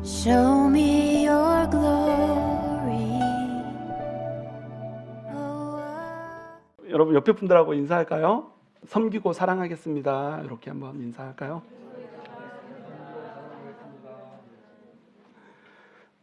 Show me your glory. 여러분 옆에 분들하고 인사할까요? 섬기고 사랑하겠습니다. 이렇게 한번 인사할까요?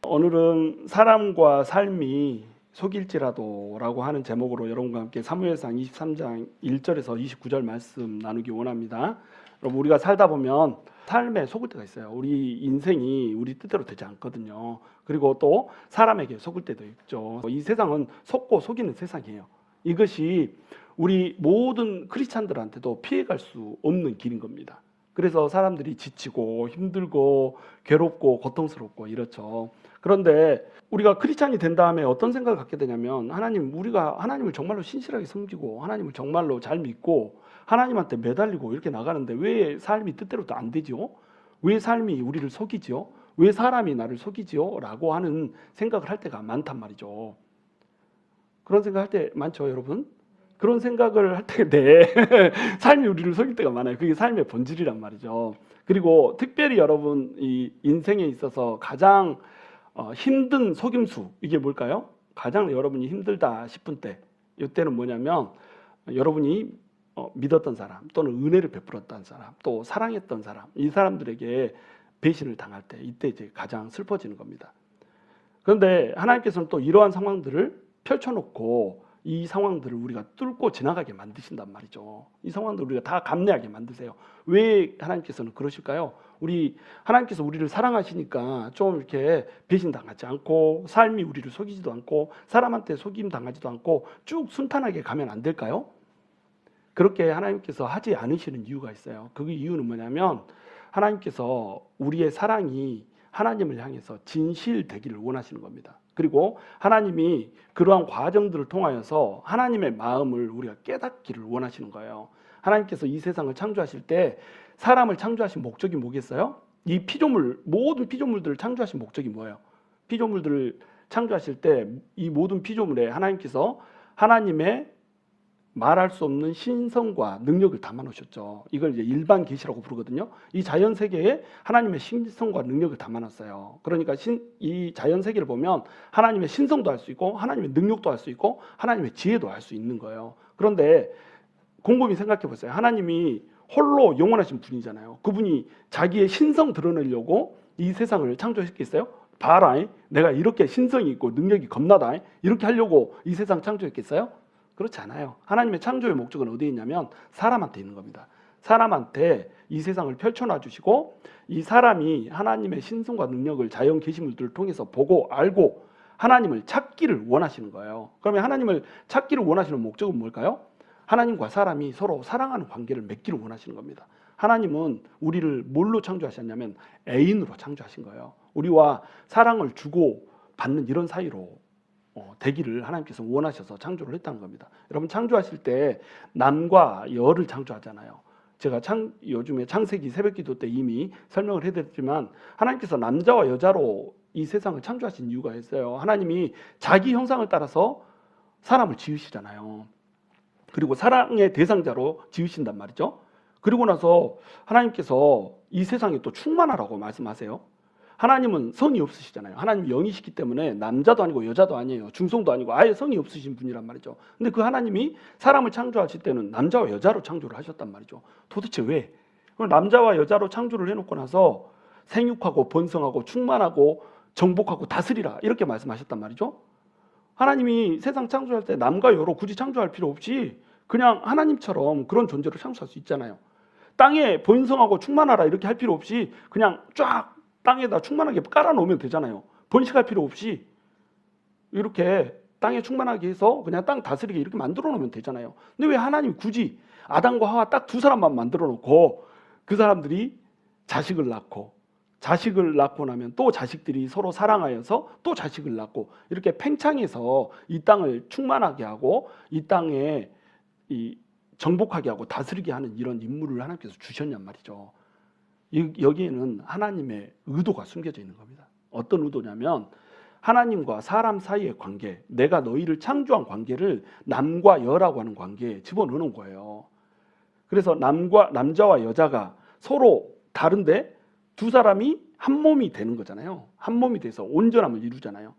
오늘은 사람과 삶이 속일지라도 라고 하는 제목으로 여러분과 함께 사무엘상 23장 1절에서 29절 말씀 나누기 원합니다. 여러분 우리가 살다 보면 삶에 속을 때가 있어요. 우리 인생이 우리 뜻대로 되지 않거든요. 그리고 또 사람에게 속을 때도 있죠. 이 세상은 속고 속이는 세상이에요. 이것이 우리 모든 크리스찬들한테도 피해갈 수 없는 길인 겁니다. 그래서 사람들이 지치고 힘들고 괴롭고 고통스럽고 이렇죠. 그런데 우리가 크리스찬이 된 다음에 어떤 생각을 갖게 되냐면 우리가 하나님을 정말로 신실하게 섬기고 하나님을 정말로 잘 믿고 하나님한테 매달리고 이렇게 나가는데 왜 삶이 뜻대로도 안 되죠? 왜 삶이 우리를 속이죠? 왜 사람이 나를 속이죠? 라고 하는 생각을 할 때가 많단 말이죠. 그런 생각할 때 많죠, 여러분? 그런 생각을 할 때 삶이 우리를 속일 때가 많아요. 그게 삶의 본질이란 말이죠. 그리고 특별히 여러분 이 인생에 있어서 가장 힘든 속임수, 이게 뭘까요? 가장 여러분이 힘들다 싶은 때, 이때는 뭐냐면 여러분이 믿었던 사람 또는 은혜를 베풀었던 사람 또 사랑했던 사람, 이 사람들에게 배신을 당할 때, 이때 이제 가장 슬퍼지는 겁니다. 그런데 하나님께서는 또 이러한 상황들을 펼쳐놓고 이 상황들을 우리가 뚫고 지나가게 만드신단 말이죠. 이 상황들을 우리가 다 감내하게 만드세요. 왜 하나님께서는 그러실까요? 하나님께서 우리를 사랑하시니까 좀 이렇게 배신당하지 않고 삶이 우리를 속이지도 않고 사람한테 속임 당하지도 않고 쭉 순탄하게 가면 안 될까요? 그렇게 하나님께서 하지 않으시는 이유가 있어요. 그 이유는 뭐냐면 하나님께서 우리의 사랑이 하나님을 향해서 진실되기를 원하시는 겁니다. 그리고 하나님이 그러한 과정들을 통하여서 하나님의 마음을 우리가 깨닫기를 원하시는 거예요. 하나님께서 이 세상을 창조하실 때 사람을 창조하신 목적이 뭐겠어요? 이 모든 피조물들을 창조하신 목적이 뭐예요? 피조물들을 창조하실 때 이 모든 피조물에 하나님께서 하나님의 말할 수 없는 신성과 능력을 담아 놓으셨죠. 이걸 이제 일반 계시라고 부르거든요. 이 자연 세계에 하나님의 신성과 능력을 담아 놨어요. 그러니까 이 자연 세계를 보면 하나님의 신성도 할 수 있고 하나님의 능력도 할 수 있고 하나님의 지혜도 할 수 있는 거예요. 그런데 곰곰이 생각해 보세요. 하나님이 홀로 영원하신 분이잖아요. 그분이 자기의 신성 드러내려고 이 세상을 창조했겠어요? 봐라, 내가 이렇게 신성이 있고 능력이 겁나다, 이렇게 하려고 이 세상 창조했겠어요? 그렇지 않아요. 하나님의 창조의 목적은 어디에 있냐면 사람한테 있는 겁니다. 사람한테 이 세상을 펼쳐놔 주시고 이 사람이 하나님의 신성과 능력을 자연 계시물들을 통해서 보고 알고 하나님을 찾기를 원하시는 거예요. 그러면 하나님을 찾기를 원하시는 목적은 뭘까요? 하나님과 사람이 서로 사랑하는 관계를 맺기를 원하시는 겁니다. 하나님은 우리를 뭘로 창조하셨냐면 애인으로 창조하신 거예요. 우리와 사랑을 주고 받는 이런 사이로 되기를 하나님께서 원하셔서 창조를 했다는 겁니다. 여러분 창조하실 때 남과 여를 창조하잖아요. 제가 요즘에 창세기 새벽기도 때 이미 설명을 해드렸지만 하나님께서 남자와 여자로 이 세상을 창조하신 이유가 있어요. 하나님이 자기 형상을 따라서 사람을 지으시잖아요. 그리고 사랑의 대상자로 지으신단 말이죠. 그리고 나서 하나님께서 이 세상에 또 충만하라고 말씀하세요. 하나님은 성이 없으시잖아요. 하나님이 영이시기 때문에 남자도 아니고 여자도 아니에요. 중성도 아니고 아예 성이 없으신 분이란 말이죠. 근데 그 하나님이 사람을 창조하실 때는 남자와 여자로 창조를 하셨단 말이죠. 도대체 왜? 남자와 여자로 창조를 해놓고 나서 생육하고 번성하고 충만하고 정복하고 다스리라, 이렇게 말씀하셨단 말이죠. 하나님이 세상 창조할 때 남과 여로 굳이 창조할 필요 없이 그냥 하나님처럼 그런 존재로 창조할 수 있잖아요. 땅에 번성하고 충만하라 이렇게 할 필요 없이 그냥 쫙 땅에다 충만하게 깔아놓으면 되잖아요. 번식할 필요 없이 이렇게 땅에 충만하게 해서 그냥 땅 다스리게 이렇게 만들어 놓으면 되잖아요. 근데 왜 하나님이 굳이 아담과 하와 딱 두 사람만 만들어 놓고 그 사람들이 자식을 낳고 나면 또 자식들이 서로 사랑하여서 또 자식을 낳고 이렇게 팽창해서 이 땅을 충만하게 하고 이 땅에 정복하게 하고 다스리게 하는 이런 임무를 하나님께서 주셨냔 말이죠. 여기에는 하나님의 의도가 숨겨져 있는 겁니다. 어떤 의도냐면 하나님과 사람 사이의 관계, 내가 너희를 창조한 관계를 남과 여라고 하는 관계에 집어넣는 거예요. 그래서 남자와 여자가 서로 다른데 두 사람이 한 몸이 되는 거잖아요. 한 몸이 돼서 온전함을 이루잖아요.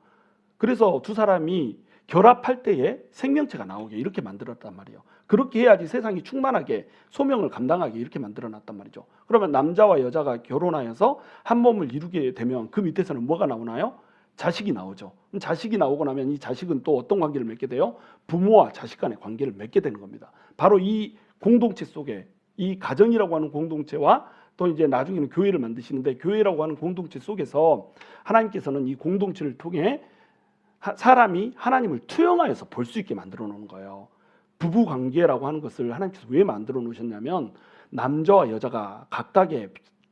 그래서 두 사람이 결합할 때에 생명체가 나오게 이렇게 만들었단 말이에요. 그렇게 해야지 세상이 충만하게 소명을 감당하게 이렇게 만들어놨단 말이죠. 그러면 남자와 여자가 결혼하여서 한 몸을 이루게 되면 그 밑에서는 뭐가 나오나요? 자식이 나오죠. 자식이 나오고 나면 이 자식은 또 어떤 관계를 맺게 돼요? 부모와 자식 간의 관계를 맺게 되는 겁니다. 바로 이 공동체 속에 이 가정이라고 하는 공동체와 또 이제 나중에는 교회를 만드시는데 교회라고 하는 공동체 속에서 하나님께서는 이 공동체를 통해 사람이 하나님을 투영하여서 볼 수 있게 만들어 놓은 거예요. 부부 관계라고 하는 것을 하나님께서 왜 만들어 놓으셨냐면 남자와 여자가 각각의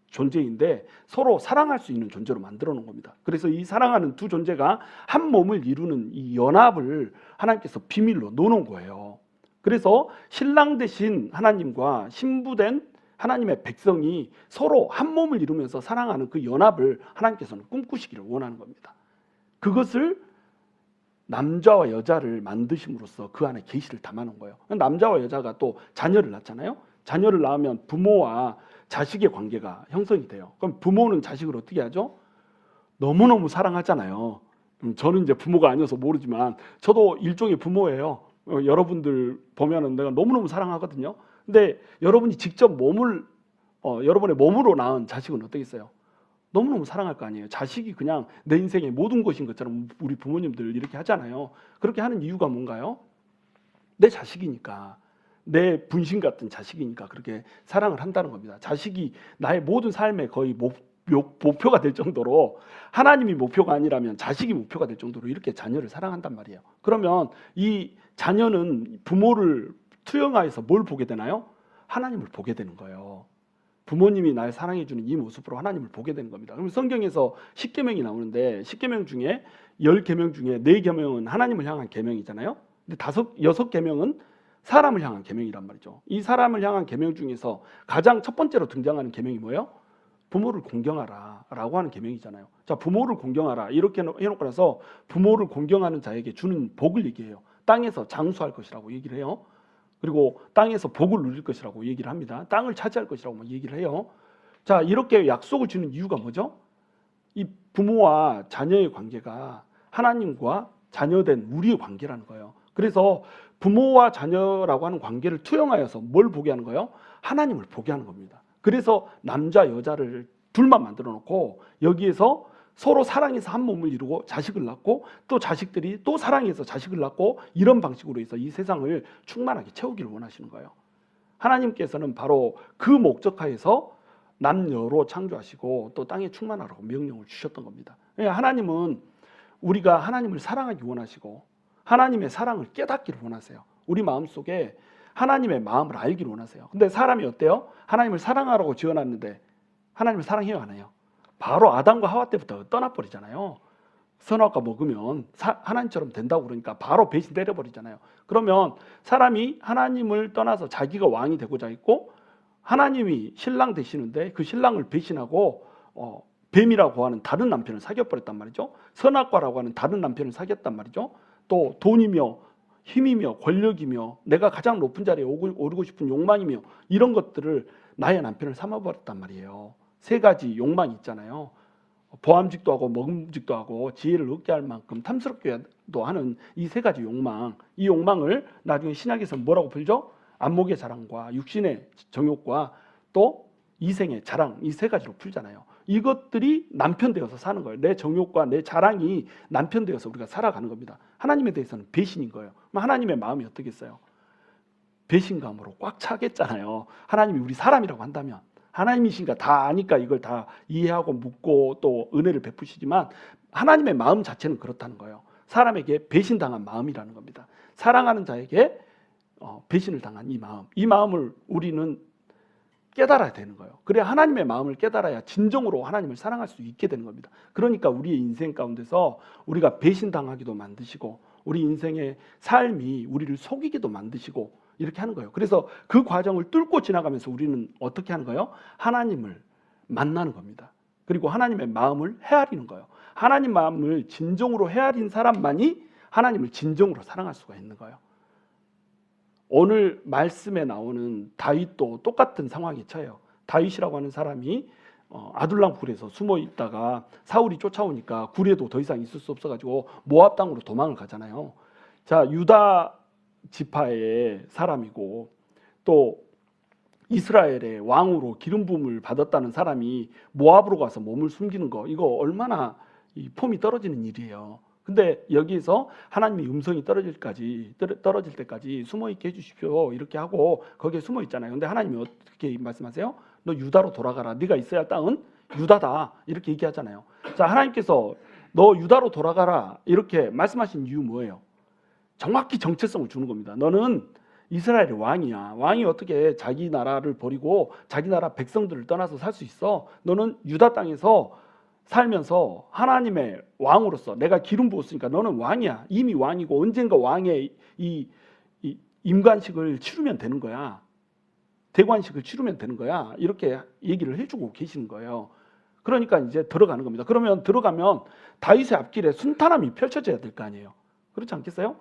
존재인데 서로 사랑할 수 있는 존재로 만들어 놓은 겁니다. 그래서 이 사랑하는 두 존재가 한 몸을 이루는 이 연합을 하나님께서 비밀로 놓은 거예요. 그래서 신랑 되신 하나님과 신부된 하나님의 백성이 서로 한 몸을 이루면서 사랑하는 그 연합을 하나님께서는 꿈꾸시기를 원하는 겁니다. 그것을 남자와 여자를 만드심으로써 그 안에 계시를 담아놓은 거예요. 남자와 여자가 또 자녀를 낳잖아요. 자녀를 낳으면 부모와 자식의 관계가 형성이 돼요. 그럼 부모는 자식을 어떻게 하죠? 너무너무 사랑하잖아요. 저는 이제 부모가 아니어서 모르지만 저도 일종의 부모예요. 여러분들 보면은 내가 너무너무 사랑하거든요. 근데 여러분이 직접 여러분의 몸으로 낳은 자식은 어떻겠어요? 너무너무 사랑할 거 아니에요. 자식이 그냥 내 인생의 모든 것인 것처럼 우리 부모님들 이렇게 하잖아요. 그렇게 하는 이유가 뭔가요? 내 자식이니까, 내 분신 같은 자식이니까 그렇게 사랑을 한다는 겁니다. 자식이 나의 모든 삶의 거의 목표가 될 정도로, 하나님이 목표가 아니라면 자식이 목표가 될 정도로 이렇게 자녀를 사랑한단 말이에요. 그러면 이 자녀는 부모를 투영하여서 뭘 보게 되나요? 하나님을 보게 되는 거예요. 부모님이 날 사랑해주는 이 모습으로 하나님을 보게 되는 겁니다. 그럼 성경에서 10계명이 나오는데 10계명 중에 10계명 중에 4계명은 하나님을 향한 계명이잖아요. 근데 6계명은 사람을 향한 계명이란 말이죠. 이 사람을 향한 계명 중에서 가장 첫 번째로 등장하는 계명이 뭐예요? 부모를 공경하라 라고 하는 계명이잖아요. 자, 부모를 공경하라 이렇게 해놓고 나서 부모를 공경하는 자에게 주는 복을 얘기해요. 땅에서 장수할 것이라고 얘기를 해요. 그리고 땅에서 복을 누릴 것이라고 얘기를 합니다. 땅을 차지할 것이라고 얘기를 해요. 자, 이렇게 약속을 주는 이유가 뭐죠? 이 부모와 자녀의 관계가 하나님과 자녀된 우리의 관계라는 거예요. 그래서 부모와 자녀라고 하는 관계를 투영하여서 뭘 보게 하는 거예요? 하나님을 보게 하는 겁니다. 그래서 남자 여자를 둘만 만들어 놓고 여기에서 서로 사랑해서 한 몸을 이루고 자식을 낳고 또 자식들이 또 사랑해서 자식을 낳고 이런 방식으로 해서 이 세상을 충만하게 채우기를 원하시는 거예요. 하나님께서는 바로 그 목적하에서 남녀로 창조하시고 또 땅에 충만하라고 명령을 주셨던 겁니다. 하나님은 우리가 하나님을 사랑하기 원하시고 하나님의 사랑을 깨닫기를 원하세요. 우리 마음속에 하나님의 마음을 알기를 원하세요. 근데 사람이 어때요? 하나님을 사랑하라고 지어놨는데 하나님을 사랑해요, 안 해요? 바로 아담과 하와 때부터 떠나버리잖아요. 선악과 먹으면 하나님처럼 된다고 그러니까 바로 배신 때려버리잖아요. 그러면 사람이 하나님을 떠나서 자기가 왕이 되고자 했고 하나님이 신랑 되시는데 그 신랑을 배신하고 뱀이라고 하는 다른 남편을 사귀어버렸단 말이죠. 선악과라고 하는 다른 남편을 사귀었단 말이죠. 또 돈이며 힘이며 권력이며 내가 가장 높은 자리에 오르고 싶은 욕망이며 이런 것들을 나의 남편을 삼아버렸단 말이에요. 3가지 욕망이 있잖아요. 보암직도 하고 먹음직도 하고 지혜를 얻게 할 만큼 탐스럽게도 하는 이 3가지 욕망, 이 욕망을 나중에 신약에서 뭐라고 불죠? 안목의 자랑과 육신의 정욕과 또 이생의 자랑, 이 3가지로 풀잖아요. 이것들이 남편 되어서 사는 거예요. 내 정욕과 내 자랑이 남편 되어서 우리가 살아가는 겁니다. 하나님에 대해서는 배신인 거예요. 그럼 하나님의 마음이 어떻겠어요? 배신감으로 꽉 차겠잖아요. 하나님이 우리 사람이라고 한다면 하나님이신가 다 아니까 이걸 다 이해하고 묻고 또 은혜를 베푸시지만 하나님의 마음 자체는 그렇다는 거예요. 사람에게 배신당한 마음이라는 겁니다. 사랑하는 자에게 배신을 당한 이 마음을 우리는 깨달아야 되는 거예요. 그래야 하나님의 마음을 깨달아야 진정으로 하나님을 사랑할 수 있게 되는 겁니다. 그러니까 우리의 인생 가운데서 우리가 배신당하기도 만드시고 우리 인생의 삶이 우리를 속이기도 만드시고 이렇게 하는 거예요. 그래서 그 과정을 뚫고 지나가면서 우리는 어떻게 하는 거예요? 하나님을 만나는 겁니다. 그리고 하나님의 마음을 헤아리는 거예요. 하나님 마음을 진정으로 헤아린 사람만이 하나님을 진정으로 사랑할 수가 있는 거예요. 오늘 말씀에 나오는 다윗도 똑같은 상황에 처해요. 다윗이라고 하는 사람이 아둘람 굴에서 숨어 있다가 사울이 쫓아오니까 굴에도 더 이상 있을 수 없어가지고 모압 땅으로 도망을 가잖아요. 자, 유다 지파의 사람이고 또 이스라엘의 왕으로 기름 부음을 받았다는 사람이 모압으로 가서 몸을 숨기는 거, 이거 얼마나 이 폼이 떨어지는 일이에요. 근데 여기에서 하나님의 음성이 떨어질 때까지 숨어 있게 해주십시오 이렇게 하고 거기에 숨어 있잖아요. 근데 하나님이 어떻게 말씀하세요? 너 유다로 돌아가라. 네가 있어야 할 땅은 유다다 이렇게 얘기하잖아요. 자, 하나님께서 너 유다로 돌아가라 이렇게 말씀하신 이유 뭐예요? 정확히 정체성을 주는 겁니다. 너는 이스라엘의 왕이야. 왕이 어떻게 자기 나라를 버리고 자기 나라 백성들을 떠나서 살 수 있어? 너는 유다 땅에서 살면서 하나님의 왕으로서 내가 기름 부었으니까 너는 왕이야. 이미 왕이고 언젠가 왕의 이 임관식을 치르면 되는 거야. 대관식을 치르면 되는 거야. 이렇게 얘기를 해주고 계시는 거예요. 그러니까 이제 들어가는 겁니다. 그러면 들어가면 다윗의 앞길에 순탄함이 펼쳐져야 될 거 아니에요. 그렇지 않겠어요?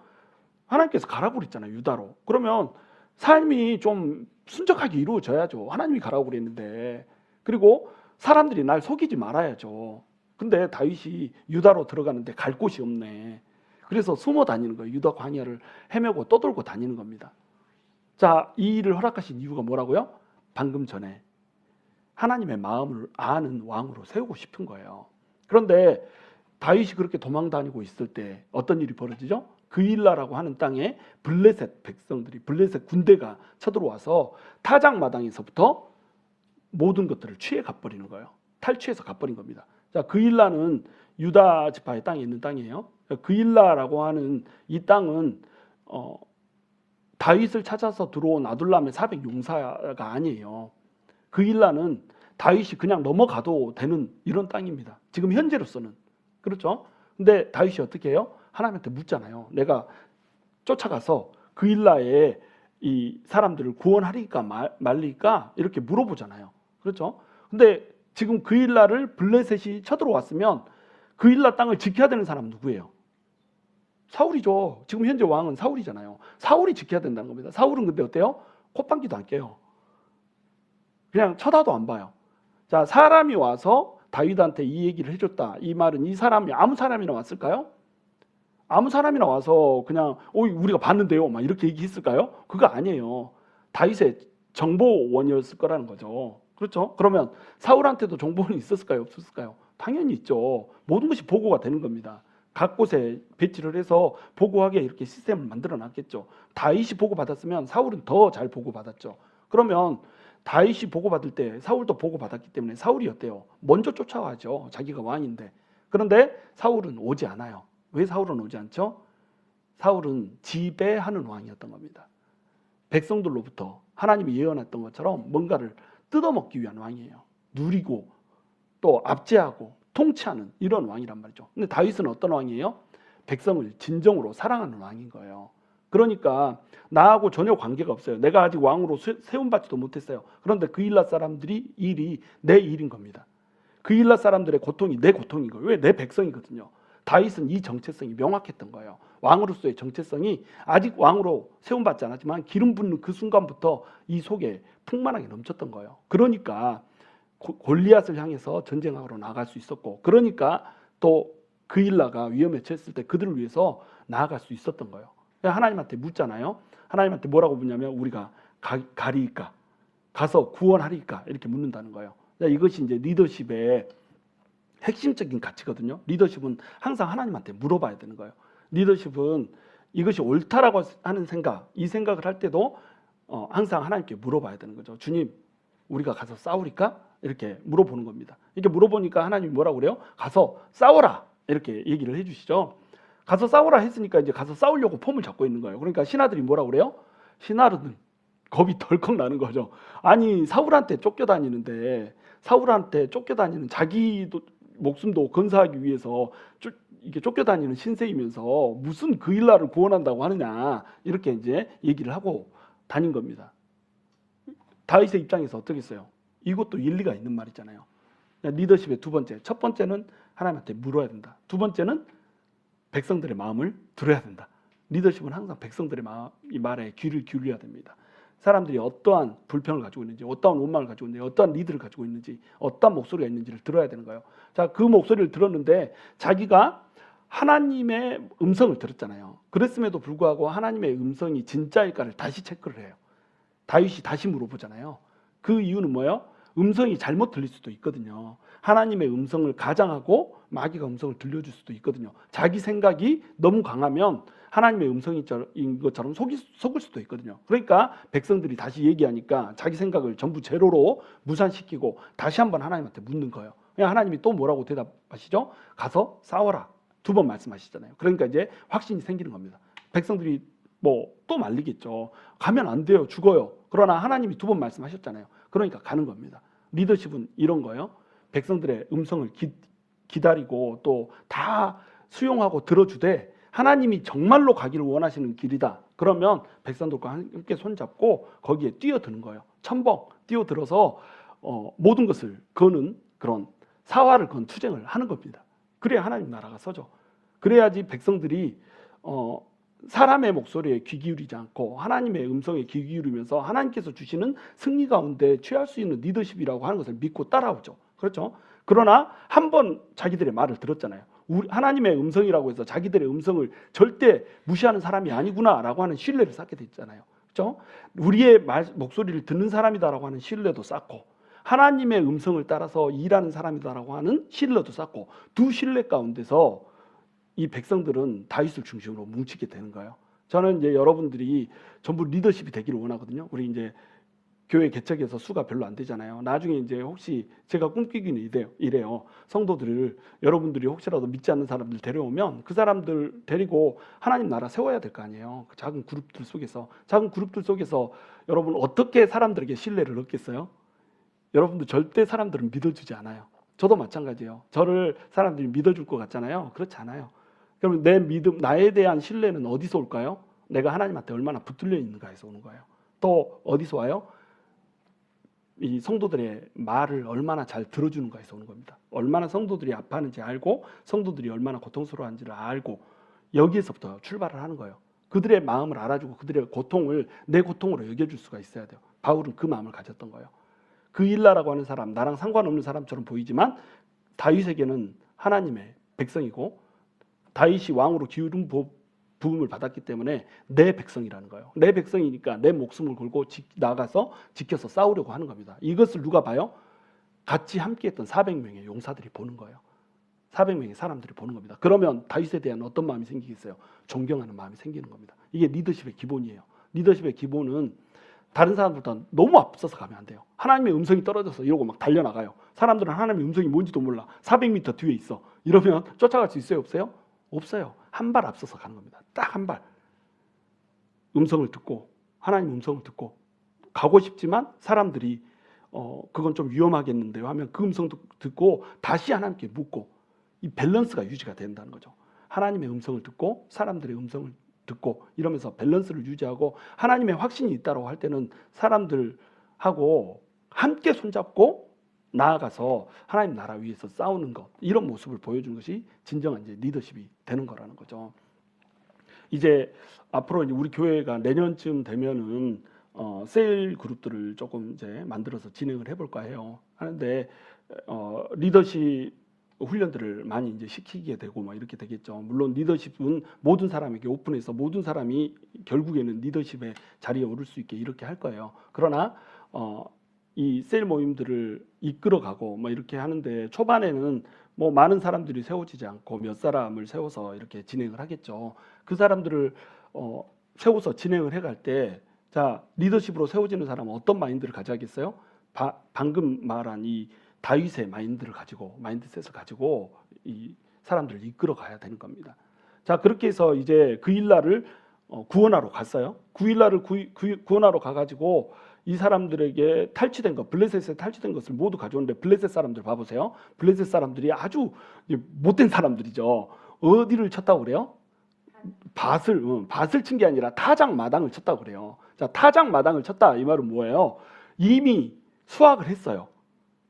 하나님께서 가라고 그랬잖아요. 유다로. 그러면 삶이 좀 순적하게 이루어져야죠. 하나님이 가라고 그랬는데. 그리고 사람들이 날 속이지 말아야죠. 근데 다윗이 유다로 들어가는데 갈 곳이 없네. 그래서 숨어 다니는 거예요. 유다 광야를 헤매고 떠돌고 다니는 겁니다. 자, 이 일을 허락하신 이유가 뭐라고요? 방금 전에 하나님의 마음을 아는 왕으로 세우고 싶은 거예요. 그런데 다윗이 그렇게 도망 다니고 있을 때 어떤 일이 벌어지죠? 그일라라고 하는 땅에 블레셋 백성들이, 블레셋 군대가 쳐들어와서 타작마당에서부터 모든 것들을 취해 가버리는 거예요. 탈취해서 가버린 겁니다. 자, 그일라는 유다 지파의 땅에 있는 땅이에요. 그일라라고 하는 이 땅은 다윗을 찾아서 들어온 아둘람의 400 용사가 아니에요. 그일라는 다윗이 그냥 넘어가도 되는 이런 땅입니다. 지금 현재로서는. 그렇죠? 근데 다윗이 어떻게 해요? 하나님한테 묻잖아요. 내가 쫓아가서 그일라의 이 사람들을 구원하리까 말리까 이렇게 물어보잖아요. 그렇죠? 근데 지금 그일라를 블레셋이 쳐들어왔으면 그일라 땅을 지켜야 되는 사람 누구예요? 사울이죠. 지금 현재 왕은 사울이잖아요. 사울이 지켜야 된다는 겁니다. 사울은 근데 어때요? 콧방귀도 안 껴요. 그냥 쳐다도 안 봐요. 자, 사람이 와서 다윗한테 이 얘기를 해줬다. 이 말은 이 사람이 아무 사람이나 왔을까요? 아무 사람이나 와서 그냥 우리가 봤는데요 막 이렇게 얘기했을까요? 그거 아니에요. 다윗의 정보원이었을 거라는 거죠. 그렇죠? 그러면 사울한테도 정보원이 있었을까요? 없었을까요? 당연히 있죠. 모든 것이 보고가 되는 겁니다. 각 곳에 배치를 해서 보고하게 이렇게 시스템을 만들어 놨겠죠. 다윗이 보고받았으면 사울은 더 잘 보고받았죠. 그러면 다윗이 보고받을 때 사울도 보고받았기 때문에 사울이 어때요? 먼저 쫓아와죠. 자기가 왕인데. 그런데 사울은 오지 않아요. 왜 사울은 오지 않죠? 사울은 지배하는 왕이었던 겁니다. 백성들로부터 하나님이 예언했던 것처럼 뭔가를 뜯어먹기 위한 왕이에요. 누리고 또 압제하고 통치하는 이런 왕이란 말이죠. 근데 다윗은 어떤 왕이에요? 백성을 진정으로 사랑하는 왕인 거예요. 그러니까 나하고 전혀 관계가 없어요. 내가 아직 왕으로 세움받지도 못했어요. 그런데 그일라 사람들이 일이 내 일인 겁니다. 그일라 사람들의 고통이 내 고통인 거예요. 왜? 내 백성이거든요. 다윗은 이 정체성이 명확했던 거예요. 왕으로서의 정체성이 아직 왕으로 세움받지 않았지만 기름 붓는 그 순간부터 이 속에 풍만하게 넘쳤던 거예요. 그러니까 골리앗을 향해서 전쟁하러 나갈 수 있었고, 그러니까 또 그일라가 위험에 처했을 때 그들을 위해서 나아갈 수 있었던 거예요. 하나님한테 묻잖아요. 하나님한테 뭐라고 묻냐면 우리가 가리까 가서 구원하리까 이렇게 묻는다는 거예요. 이것이 이제 리더십의 핵심적인 가치거든요. 리더십은 항상 하나님한테 물어봐야 되는 거예요. 리더십은 이것이 옳다라고 하는 생각, 이 생각을 할 때도 항상 하나님께 물어봐야 되는 거죠. 주님, 우리가 가서 싸우리까? 이렇게 물어보는 겁니다. 이렇게 물어보니까 하나님이 뭐라고 그래요? 가서 싸워라! 이렇게 얘기를 해주시죠. 가서 싸우라 했으니까 이제 가서 싸우려고 폼을 잡고 있는 거예요. 그러니까 신하들이 뭐라고 그래요? 신하들은 겁이 덜컥 나는 거죠. 아니, 사울한테 쫓겨다니는데, 사울한테 쫓겨다니는 자기도 목숨도 건사하기 위해서 이게 쫓겨다니는 신세이면서 무슨 그일라를 구원한다고 하느냐, 이렇게 이제 얘기를 하고 다닌 겁니다. 다윗의 입장에서 어떻겠어요? 이것도 일리가 있는 말이잖아요. 리더십의 두 번째, 첫 번째는 하나님한테 물어야 된다. 두 번째는 백성들의 마음을 들어야 된다. 리더십은 항상 백성들의 말에 귀를 기울여야 됩니다. 사람들이 어떠한 불평을 가지고 있는지, 어떠한 원망을 가지고 있는지, 어떠한 리드를 가지고 있는지, 어떠한 목소리가 있는지를 들어야 되는 거예요. 자, 그 목소리를 들었는데 자기가 하나님의 음성을 들었잖아요. 그랬음에도 불구하고 하나님의 음성이 진짜일까를 다시 체크를 해요. 다윗이 다시 물어보잖아요. 그 이유는 뭐예요? 음성이 잘못 들릴 수도 있거든요. 하나님의 음성을 가장하고 마귀가 음성을 들려줄 수도 있거든요. 자기 생각이 너무 강하면 하나님의 음성인 것처럼 속을 수도 있거든요. 그러니까 백성들이 다시 얘기하니까 자기 생각을 전부 제로로 무산시키고 다시 한번 하나님한테 묻는 거예요. 그냥 하나님이 또 뭐라고 대답하시죠? 가서 싸워라. 2번 말씀하시잖아요. 그러니까 이제 확신이 생기는 겁니다. 백성들이 뭐 또 말리겠죠. 가면 안 돼요. 죽어요. 그러나 하나님이 2번 말씀하셨잖아요. 그러니까 가는 겁니다. 리더십은 이런 거예요. 백성들의 음성을 기다리고 또 다 수용하고 들어주되 하나님이 정말로 가기를 원하시는 길이다. 그러면 백성들과 함께 손잡고 거기에 뛰어드는 거예요. 첨벙 뛰어들어서 모든 것을 거는 그런 사활을 건 투쟁을 하는 겁니다. 그래야 하나님 나라가 서죠. 그래야지 백성들이 사람의 목소리에 귀 기울이지 않고 하나님의 음성에 귀 기울이면서 하나님께서 주시는 승리 가운데 취할 수 있는 리더십이라고 하는 것을 믿고 따라오죠. 그렇죠? 그러나 한번 자기들의 말을 들었잖아요. 하나님의 음성이라고 해서 자기들의 음성을 절대 무시하는 사람이 아니구나라고 하는 신뢰를 쌓게 됐잖아요. 그렇죠? 우리의 목소리를 듣는 사람이다라고 하는 신뢰도 쌓고 하나님의 음성을 따라서 일하는 사람이다라고 하는 신뢰도 쌓고 두 신뢰 가운데서 이 백성들은 다윗을 중심으로 뭉치게 되는 거예요. 저는 이제 여러분들이 전부 리더십이 되기를 원하거든요. 우리 이제 교회 개척에서 수가 별로 안 되잖아요. 나중에 이제 혹시 제가 꿈꾸기는 이래요. 성도들을 여러분들이 혹시라도 믿지 않는 사람들 데려오면 그 사람들 데리고 하나님 나라 세워야 될 거 아니에요. 그 작은 그룹들 속에서 여러분 어떻게 사람들에게 신뢰를 얻겠어요? 여러분들 절대 사람들은 믿어주지 않아요. 저도 마찬가지예요. 저를 사람들이 믿어줄 것 같잖아요. 그렇지 않아요. 그럼 내 믿음, 나에 대한 신뢰는 어디서 올까요? 내가 하나님한테 얼마나 붙들려 있는가에서 오는 거예요. 또 어디서 와요? 이 성도들의 말을 얼마나 잘 들어주는가에서 오는 겁니다. 얼마나 성도들이 아파하는지 알고 성도들이 얼마나 고통스러워하는지를 알고 여기에서부터 출발을 하는 거예요. 그들의 마음을 알아주고 그들의 고통을 내 고통으로 여겨줄 수가 있어야 돼요. 바울은 그 마음을 가졌던 거예요. 그 일라라고 하는 사람, 나랑 상관없는 사람처럼 보이지만 다윗에게는 하나님의 백성이고 다윗이 왕으로 기름 부음을 받았기 때문에 내 백성이라는 거예요. 내 백성이니까 내 목숨을 걸고 나가서 지켜서 싸우려고 하는 겁니다. 이것을 누가 봐요? 같이 함께했던 400명의 용사들이 보는 거예요. 400명의 사람들이 보는 겁니다. 그러면 다윗에 대한 어떤 마음이 생기겠어요? 존경하는 마음이 생기는 겁니다. 이게 리더십의 기본이에요. 리더십의 기본은 다른 사람들보다 너무 앞서서 가면 안 돼요. 하나님의 음성이 떨어져서 이러고 막 달려나가요. 사람들은 하나님의 음성이 뭔지도 몰라. 400m 뒤에 있어. 이러면 쫓아갈 수 있어요? 없어요? 없어요. 한 발 앞서서 가는 겁니다. 딱 한 발. 음성을 듣고 하나님 음성을 듣고 가고 싶지만 사람들이 그건 좀 위험하겠는데요 하면 그 음성도 듣고 다시 하나님께 묻고 이 밸런스가 유지가 된다는 거죠. 하나님의 음성을 듣고 사람들의 음성을 듣고 이러면서 밸런스를 유지하고 하나님의 확신이 있다고 할 때는 사람들하고 함께 손잡고 나아가서 하나님 나라 위에서 싸우는 것, 이런 모습을 보여주는 것이 진정한 이제 리더십이 되는 거라는 거죠. 이제 앞으로 이제 우리 교회가 내년쯤 되면은 세일 그룹들을 조금 이제 만들어서 진행을 해볼까 해요. 하는데 리더십 훈련들을 많이 이제 시키게 되고 막 이렇게 되겠죠. 물론 리더십은 모든 사람에게 오픈해서 모든 사람이 결국에는 리더십의 자리에 오를 수 있게 이렇게 할 거예요. 그러나 이 세일 모임들을 이끌어가고 뭐 이렇게 하는데 초반에는 뭐 많은 사람들이 세워지지 않고 몇 사람을 세워서 이렇게 진행을 하겠죠. 그 사람들을 세워서 진행을 해갈 때, 자, 리더십으로 세워지는 사람은 어떤 마인드를 가져야겠어요? 방금 말한 이 다윗의 마인드셋을 가지고 이 사람들을 이끌어 가야 되는 겁니다. 자, 그렇게 해서 이제 그 일날을 구원하러 갔어요. 그 일날을 구원하러 가가지고 이 사람들에게 탈취된 것, 블레셋에 탈취된 것을 모두 가져오는데 블레셋 사람들 봐보세요. 블레셋 사람들이 아주 못된 사람들이죠. 어디를 쳤다고 그래요? 밭을 친 게 아니라 타작 마당을 쳤다고 그래요. 자, 타작 마당을 쳤다 이 말은 뭐예요? 이미 수확을 했어요.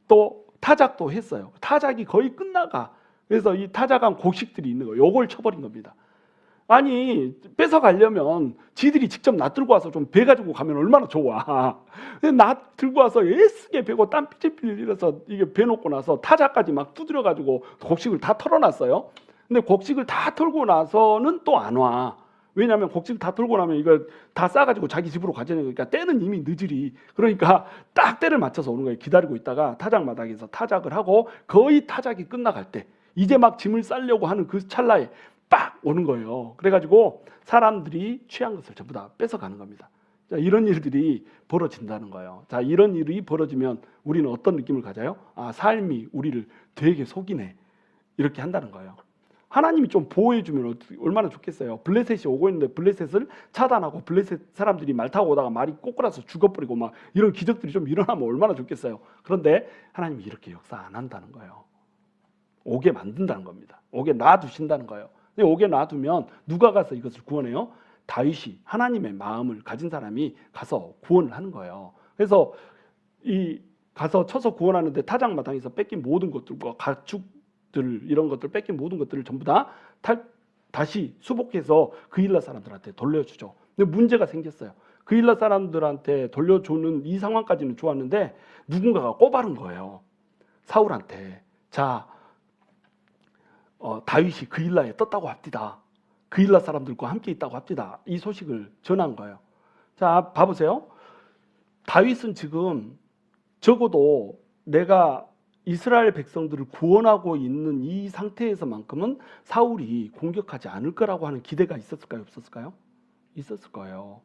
또 타작도 했어요. 타작이 거의 끝나가. 그래서 이 타작한 곡식들이 있는 거예요. 요걸 쳐버린 겁니다. 아니 뺏어가려면 지들이 직접 나 들고 와서 좀 배 가지고 가면 얼마나 좋아. 근데 나 들고 와서 애쓰게 베고 땀 삐질삐질 흘려서 이게 배 놓고 나서 타자까지 막 두드려 가지고 곡식을 다 털어놨어요. 근데 곡식을 다 털고 나서는 또 안 와. 왜냐하면 곡식을 다 털고 나면 이걸 다 싸가지고 자기 집으로 가져가니까 때는 이미 늦으리. 그러니까 딱 때를 맞춰서 오는 거예요. 기다리고 있다가 타작마당에서 타작을 하고 거의 타작이 끝나갈 때 이제 막 짐을 싸려고 하는 그 찰나에 빡 오는 거예요. 그래가지고 사람들이 취한 것을 전부 다 뺏어가는 겁니다. 자, 이런 일들이 벌어진다는 거예요. 자, 이런 일이 벌어지면 우리는 어떤 느낌을 가져요? 아, 삶이 우리를 되게 속이네. 이렇게 한다는 거예요. 하나님이 좀 보호해주면 얼마나 좋겠어요. 블레셋이 오고 있는데 블레셋을 차단하고 블레셋 사람들이 말 타고 오다가 말이 꼬꾸라서 죽어버리고 막 이런 기적들이 좀 일어나면 얼마나 좋겠어요. 그런데 하나님이 이렇게 역사 안 한다는 거예요. 오게 만든다는 겁니다. 오게 놔두신다는 거예요. 근데 오게 놔두면 누가 가서 이것을 구원해요? 다윗이 하나님의 마음을 가진 사람이 가서 구원을 하는 거예요. 그래서 이 가서 쳐서 구원하는데 타작마당에서 뺏긴 모든 것들과 가축들 이런 것들 뺏긴 모든 것들을 전부 다 다시 수복해서 그일라 사람들한테 돌려주죠. 근데 문제가 생겼어요. 그일라 사람들한테 돌려주는 이 상황까지는 좋았는데 누군가가 꼬바른 거예요. 사울한테. 자, 다윗이 그일라에 떴다고 합디다. 그일라 사람들과 함께 있다고 합디다. 이 소식을 전한 거예요. 자, 봐보세요. 다윗은 지금 적어도 내가 이스라엘 백성들을 구원하고 있는 이 상태에서만큼은 사울이 공격하지 않을 거라고 하는 기대가 있었을까요? 없었을까요? 있었을 거예요.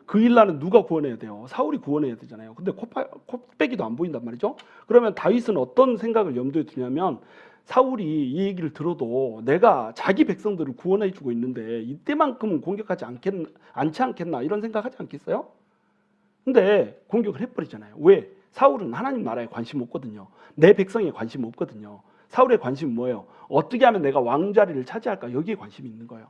그일라는 누가 구원해야 돼요? 사울이 구원해야 되잖아요. 근데 코빼기도 안 보인단 말이죠. 그러면 다윗은 어떤 생각을 염두에 두냐면 사울이 이 얘기를 들어도 내가 자기 백성들을 구원해 주고 있는데 이때만큼은 공격하지 않지 않겠나 이런 생각하지 않겠어요? 근데 공격을 해버리잖아요. 왜? 사울은 하나님 나라에 관심 없거든요. 내 백성에 관심 없거든요. 사울의 관심은 뭐예요? 어떻게 하면 내가 왕자리를 차지할까? 여기에 관심이 있는 거예요.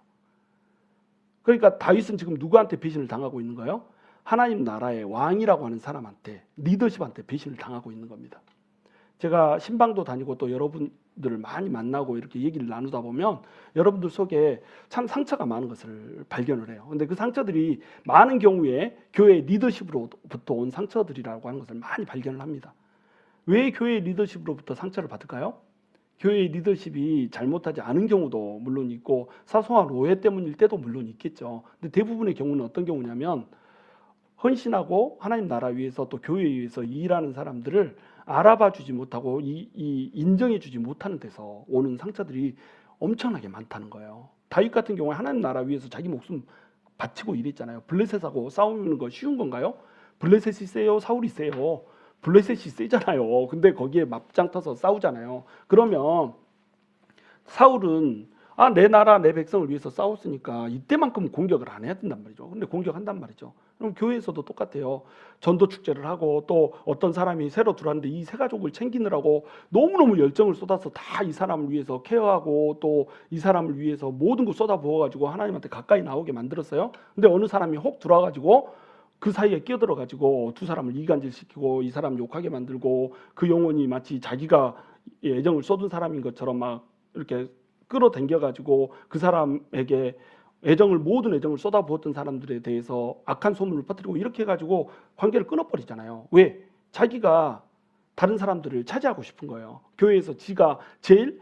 그러니까 다윗은 지금 누구한테 배신을 당하고 있는 거예요? 하나님 나라의 왕이라고 하는 사람한테, 리더십한테 배신을 당하고 있는 겁니다. 제가 신방도 다니고 또 여러분들을 많이 만나고 이렇게 얘기를 나누다 보면 여러분들 속에 참 상처가 많은 것을 발견을 해요. 근데 그 상처들이 많은 경우에 교회의 리더십으로부터 온 상처들이라고 하는 것을 많이 발견을 합니다. 왜 교회의 리더십으로부터 상처를 받을까요? 교회의 리더십이 잘못하지 않은 경우도 물론 있고 사소한 오해 때문일 때도 물론 있겠죠. 근데 대부분의 경우는 어떤 경우냐면 헌신하고 하나님 나라 위해서 또 교회 위해서 일하는 사람들을 알아봐 주지 못하고 인정해 주지 못하는 데서 오는 상처들이 엄청나게 많다는 거예요. 다윗 같은 경우에 하나님 나라 위해서 자기 목숨 바치고 일했잖아요. 블레셋하고 싸우는 거 쉬운 건가요? 블레셋이 세요? 사울이 세요? 블레셋이 세잖아요. 근데 거기에 맞짱 터서 싸우잖아요. 그러면 사울은 내 나라 내 백성을 위해서 싸웠으니까 이때만큼 공격을 안 해야 된단 말이죠. 근데 공격한단 말이죠. 그럼 교회에서도 똑같아요. 전도 축제를 하고 또 어떤 사람이 새로 들어왔는데 이 새 가족을 챙기느라고 너무너무 열정을 쏟아서 다 이 사람을 위해서 케어하고 또 이 사람을 위해서 모든 걸 쏟아부어가지고 하나님한테 가까이 나오게 만들었어요. 근데 어느 사람이 혹 들어와가지고 그 사이에 끼어들어가지고 두 사람을 이간질시키고 이 사람 욕하게 만들고 그 영혼이 마치 자기가 애정을 쏟은 사람인 것처럼 막 이렇게 끌어당겨가지고 그 사람에게 모든 애정을 쏟아부었던 사람들에 대해서 악한 소문을 퍼뜨리고 이렇게 해가지고 관계를 끊어버리잖아요. 왜? 자기가 다른 사람들을 차지하고 싶은 거예요. 교회에서 지가 제일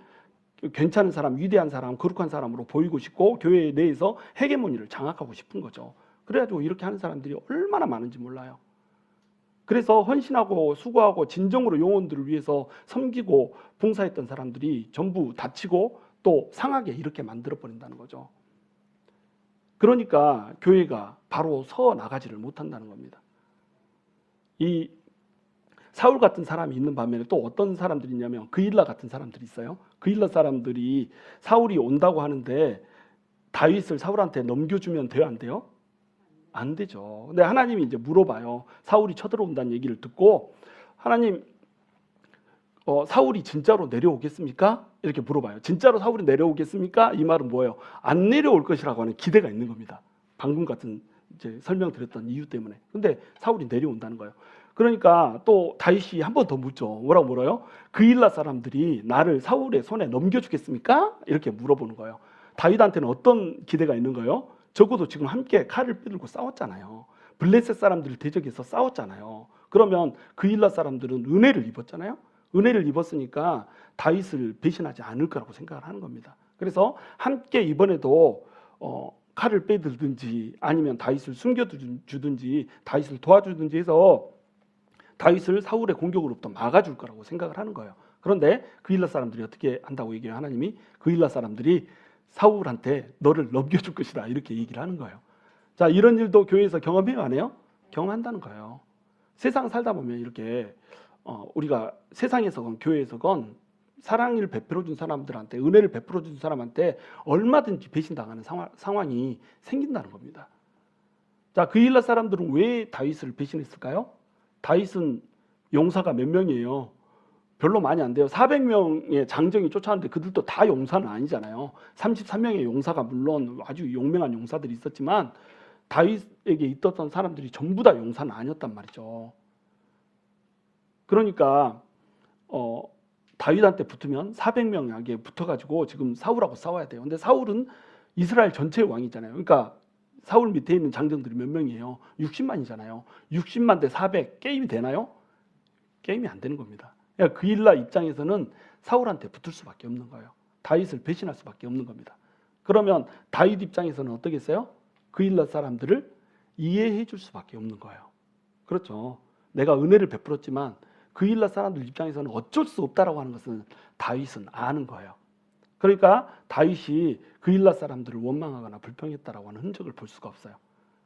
괜찮은 사람, 위대한 사람, 거룩한 사람으로 보이고 싶고 교회 내에서 헤게모니를 장악하고 싶은 거죠. 그래가지고 이렇게 하는 사람들이 얼마나 많은지 몰라요. 그래서 헌신하고 수고하고 진정으로 영혼들을 위해서 섬기고 봉사했던 사람들이 전부 다치고 또 상하게 이렇게 만들어버린다는 거죠. 그러니까 교회가 바로 서 나가지를 못한다는 겁니다. 이 사울 같은 사람이 있는 반면에 또 어떤 사람들이 있냐면 그일라 같은 사람들이 있어요. 그일라 사람들이 사울이 온다고 하는데 다윗을 사울한테 넘겨주면 돼요? 안 돼요? 안 되죠. 근데 하나님이 이제 물어봐요. 사울이 쳐들어온다는 얘기를 듣고 하나님 사울이 진짜로 내려오겠습니까? 이렇게 물어봐요. 진짜로 사울이 내려오겠습니까? 이 말은 뭐예요? 안 내려올 것이라고 하는 기대가 있는 겁니다. 방금 같은 이제 설명드렸던 이유 때문에. 근데 사울이 내려온다는 거예요. 그러니까 또 다윗이 한 번 더 묻죠. 뭐라고 물어요? 그일라 사람들이 나를 사울의 손에 넘겨주겠습니까? 이렇게 물어보는 거예요. 다윗한테는 어떤 기대가 있는 거예요? 적어도 지금 함께 칼을 빼들고 싸웠잖아요. 블레셋 사람들을 대적해서 싸웠잖아요. 그러면 그일라 사람들은 은혜를 입었잖아요. 은혜를 입었으니까 다윗을 배신하지 않을 거라고 생각을 하는 겁니다. 그래서 함께 이번에도 칼을 빼들든지 아니면 다윗을 숨겨주든지 다윗을 도와주든지 해서 다윗을 사울의 공격으로부터 막아줄 거라고 생각을 하는 거예요. 그런데 그일라 사람들이 어떻게 한다고 얘기해요? 하나님이 그일라 사람들이 사울한테 너를 넘겨줄 것이다 이렇게 얘기를 하는 거예요. 자, 이런 일도 교회에서 경험해요, 안 해요? 경험한다는 거예요. 세상 살다 보면 이렇게 우리가 세상에서건 교회에서건 사랑을 베풀어 준 사람들한테, 은혜를 베풀어 준 사람한테 얼마든지 배신당하는 상황이 생긴다는 겁니다. 자, 그일라 사람들은 왜 다윗을 배신했을까요? 다윗은 용사가 몇 명이에요? 별로 많이 안 돼요. 400명의 장정이 쫓아왔는데 그들도 다 용사는 아니잖아요. 33명의 용사가 물론 아주 용맹한 용사들이 있었지만 다윗에게 있었던 사람들이 전부 다 용사는 아니었단 말이죠. 그러니까 다윗한테 붙으면 400명에게 붙어가지고 지금 사울하고 싸워야 돼요. 근데 사울은 이스라엘 전체의 왕이잖아요. 그러니까 사울 밑에 있는 장정들이 몇 명이에요? 60만이잖아요. 60만 대 400 게임이 되나요? 게임이 안 되는 겁니다. 그러니까 그일라 입장에서는 사울한테 붙을 수밖에 없는 거예요. 다윗을 배신할 수밖에 없는 겁니다. 그러면 다윗 입장에서는 어떻겠어요? 그일라 사람들을 이해해 줄 수밖에 없는 거예요. 그렇죠. 내가 은혜를 베풀었지만 그일라 사람들 입장에서는 어쩔 수 없다라고 하는 것은 다윗은 아는 거예요. 그러니까 다윗이 그일라 사람들을 원망하거나 불평했다라고 하는 흔적을 볼 수가 없어요.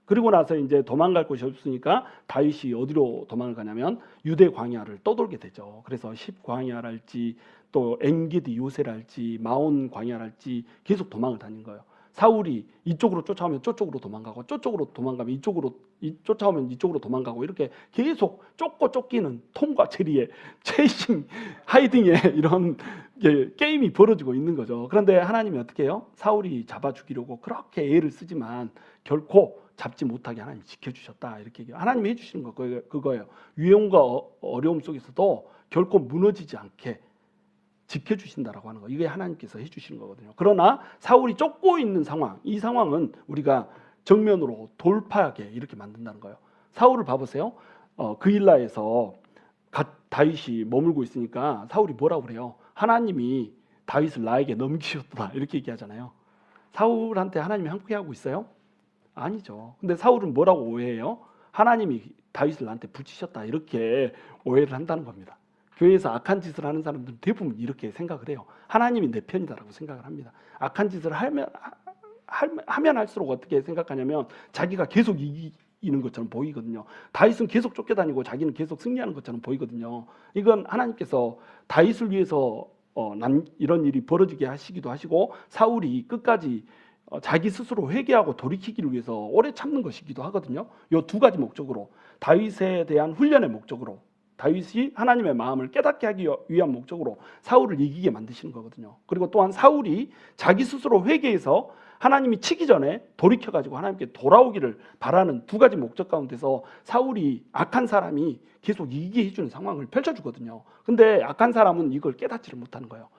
그리고 나서 이제 도망갈 곳이 없으니까 다윗이 어디로 도망을 가냐면 유대 광야를 떠돌게 되죠. 그래서 10광야랄지 또 엔게디 요새랄지 마온 광야랄지 계속 도망을 다닌 거예요. 사울이 이쪽으로 쫓아오면 저쪽으로 도망가고 저쪽으로 도망가면 쫓아오면 이쪽으로 도망가고 이렇게 계속 쫓고 쫓기는 톰과 제리의 체이싱, 하이딩의 이런 게임이 벌어지고 있는 거죠. 그런데 하나님이 어떻게 해요? 사울이 잡아 죽이려고 그렇게 애를 쓰지만 결코 잡지 못하게 하나님이 지켜주셨다 이렇게 얘기해요. 하나님이 해주시는 거 그거예요. 위험과 어려움 속에서도 결코 무너지지 않게 지켜주신다라고 하는 거, 이게 하나님께서 해주시는 거거든요. 그러나 사울이 쫓고 있는 상황, 이 상황은 우리가 정면으로 돌파하게 이렇게 만든다는 거예요. 사울을 봐보세요. 그일라에서 다윗이 머물고 있으니까 사울이 뭐라고 그래요? 하나님이 다윗을 나에게 넘기셨다 이렇게 얘기하잖아요. 사울한테 하나님이 항복하고 있어요? 아니죠. 근데 사울은 뭐라고 오해해요? 하나님이 다윗을 나한테 붙이셨다 이렇게 오해를 한다는 겁니다. 교회에서 악한 짓을 하는 사람들은 대부분 이렇게 생각을 해요. 하나님이 내 편이다라고 생각을 합니다. 악한 짓을 하면 할수록 어떻게 생각하냐면 자기가 계속 이기는 것처럼 보이거든요. 다윗은 계속 쫓겨다니고 자기는 계속 승리하는 것처럼 보이거든요. 이건 하나님께서 다윗을 위해서 이런 일이 벌어지게 하시기도 하시고 사울이 끝까지 자기 스스로 회개하고 돌이키기를 위해서 오래 참는 것이기도 하거든요. 이 두 가지 목적으로, 다윗에 대한 훈련의 목적으로, 다윗이 하나님의 마음을 깨닫게 하기 위한 목적으로 사울을 이기게 만드시는 거거든요. 그리고 또한 사울이 자기 스스로 회개해서 하나님이 치기 전에 돌이켜가지고 하나님께 돌아오기를 바라는 두 가지 목적 가운데서 사울이 악한 사람이 계속 이기게 해주는 상황을 펼쳐주거든요. 근데 악한 사람은 이걸 깨닫지를 못하는 거예요.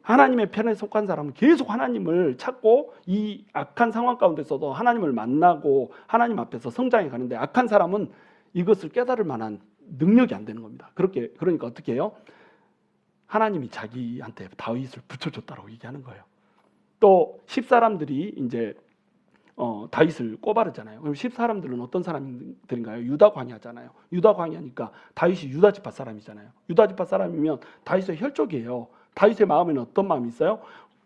하나님의 편에 속한 사람은 계속 하나님을 찾고 이 악한 상황 가운데서도 하나님을 만나고 하나님 앞에서 성장해 가는데, 악한 사람은 이것을 깨달을 만한 능력이 안 되는 겁니다. 그러니까 어떻게 해요? 하나님이 자기한테 다윗을 붙여줬다라고 얘기하는 거예요. 또 10사람들이 이제 다윗을 꼬바르잖아요. 그럼 10사람들은 어떤 사람들인가요? 유다 광야잖아요. 유다 광야니까 다윗이 유다 지파 사람이잖아요. 유다 지파 사람이면 다윗의 혈족이에요. 다윗의 마음에는 어떤 마음이 있어요?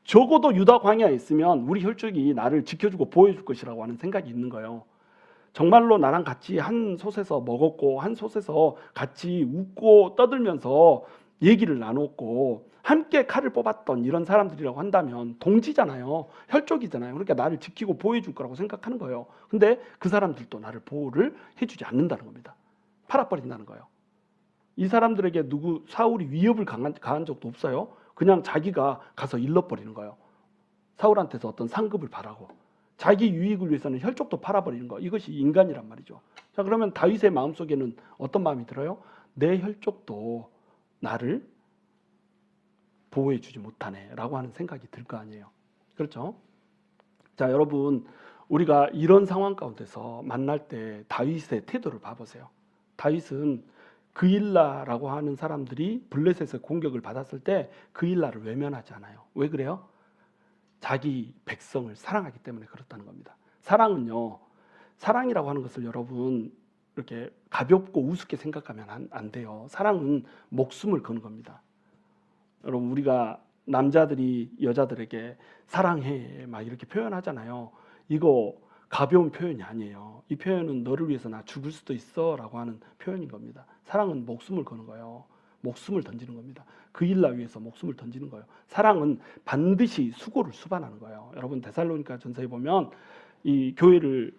적어도 유다 광야에 있으면 우리 혈족이 나를 지켜주고 보호해줄 것이라고 하는 생각이 있는 거예요. 정말로 나랑 같이 한 솥에서 먹었고 한 솥에서 같이 웃고 떠들면서 얘기를 나눴고 함께 칼을 뽑았던 이런 사람들이라고 한다면 동지잖아요. 혈족이잖아요. 그러니까 나를 지키고 보호해줄 거라고 생각하는 거예요. 근데 그 사람들도 나를 보호를 해주지 않는다는 겁니다. 팔아버린다는 거예요. 이 사람들에게 사울이 위협을 가한 적도 없어요. 그냥 자기가 가서 일러버리는 거예요. 사울한테서 어떤 상급을 바라고 자기 유익을 위해서는 혈족도 팔아버리는 거, 이것이 인간이란 말이죠. 자, 그러면 다윗의 마음속에는 어떤 마음이 들어요? 내 혈족도 나를 보호해주지 못하네 라고 하는 생각이 들 거 아니에요. 그렇죠? 자, 여러분, 우리가 이런 상황 가운데서 만날 때 다윗의 태도를 봐보세요. 다윗은 그일라라고 하는 사람들이 블레셋에서 공격을 받았을 때 그일라를 외면하지 않아요. 왜 그래요? 자기 백성을 사랑하기 때문에 그렇다는 겁니다. 사랑은요, 사랑이라고 하는 것을 여러분 이렇게 가볍고 우습게 생각하면 안 돼요. 사랑은 목숨을 거는 겁니다. 여러분, 우리가 남자들이 여자들에게 사랑해 막 이렇게 표현하잖아요. 이거 가벼운 표현이 아니에요. 이 표현은 너를 위해서 나 죽을 수도 있어 라고 하는 표현인 겁니다. 사랑은 목숨을 거는 거예요. 목숨을 던지는 겁니다. 그일라 위해서 목숨을 던지는 거예요. 사랑은 반드시 수고를 수반하는 거예요. 여러분, 데살로니가 전서에 보면 이 교회를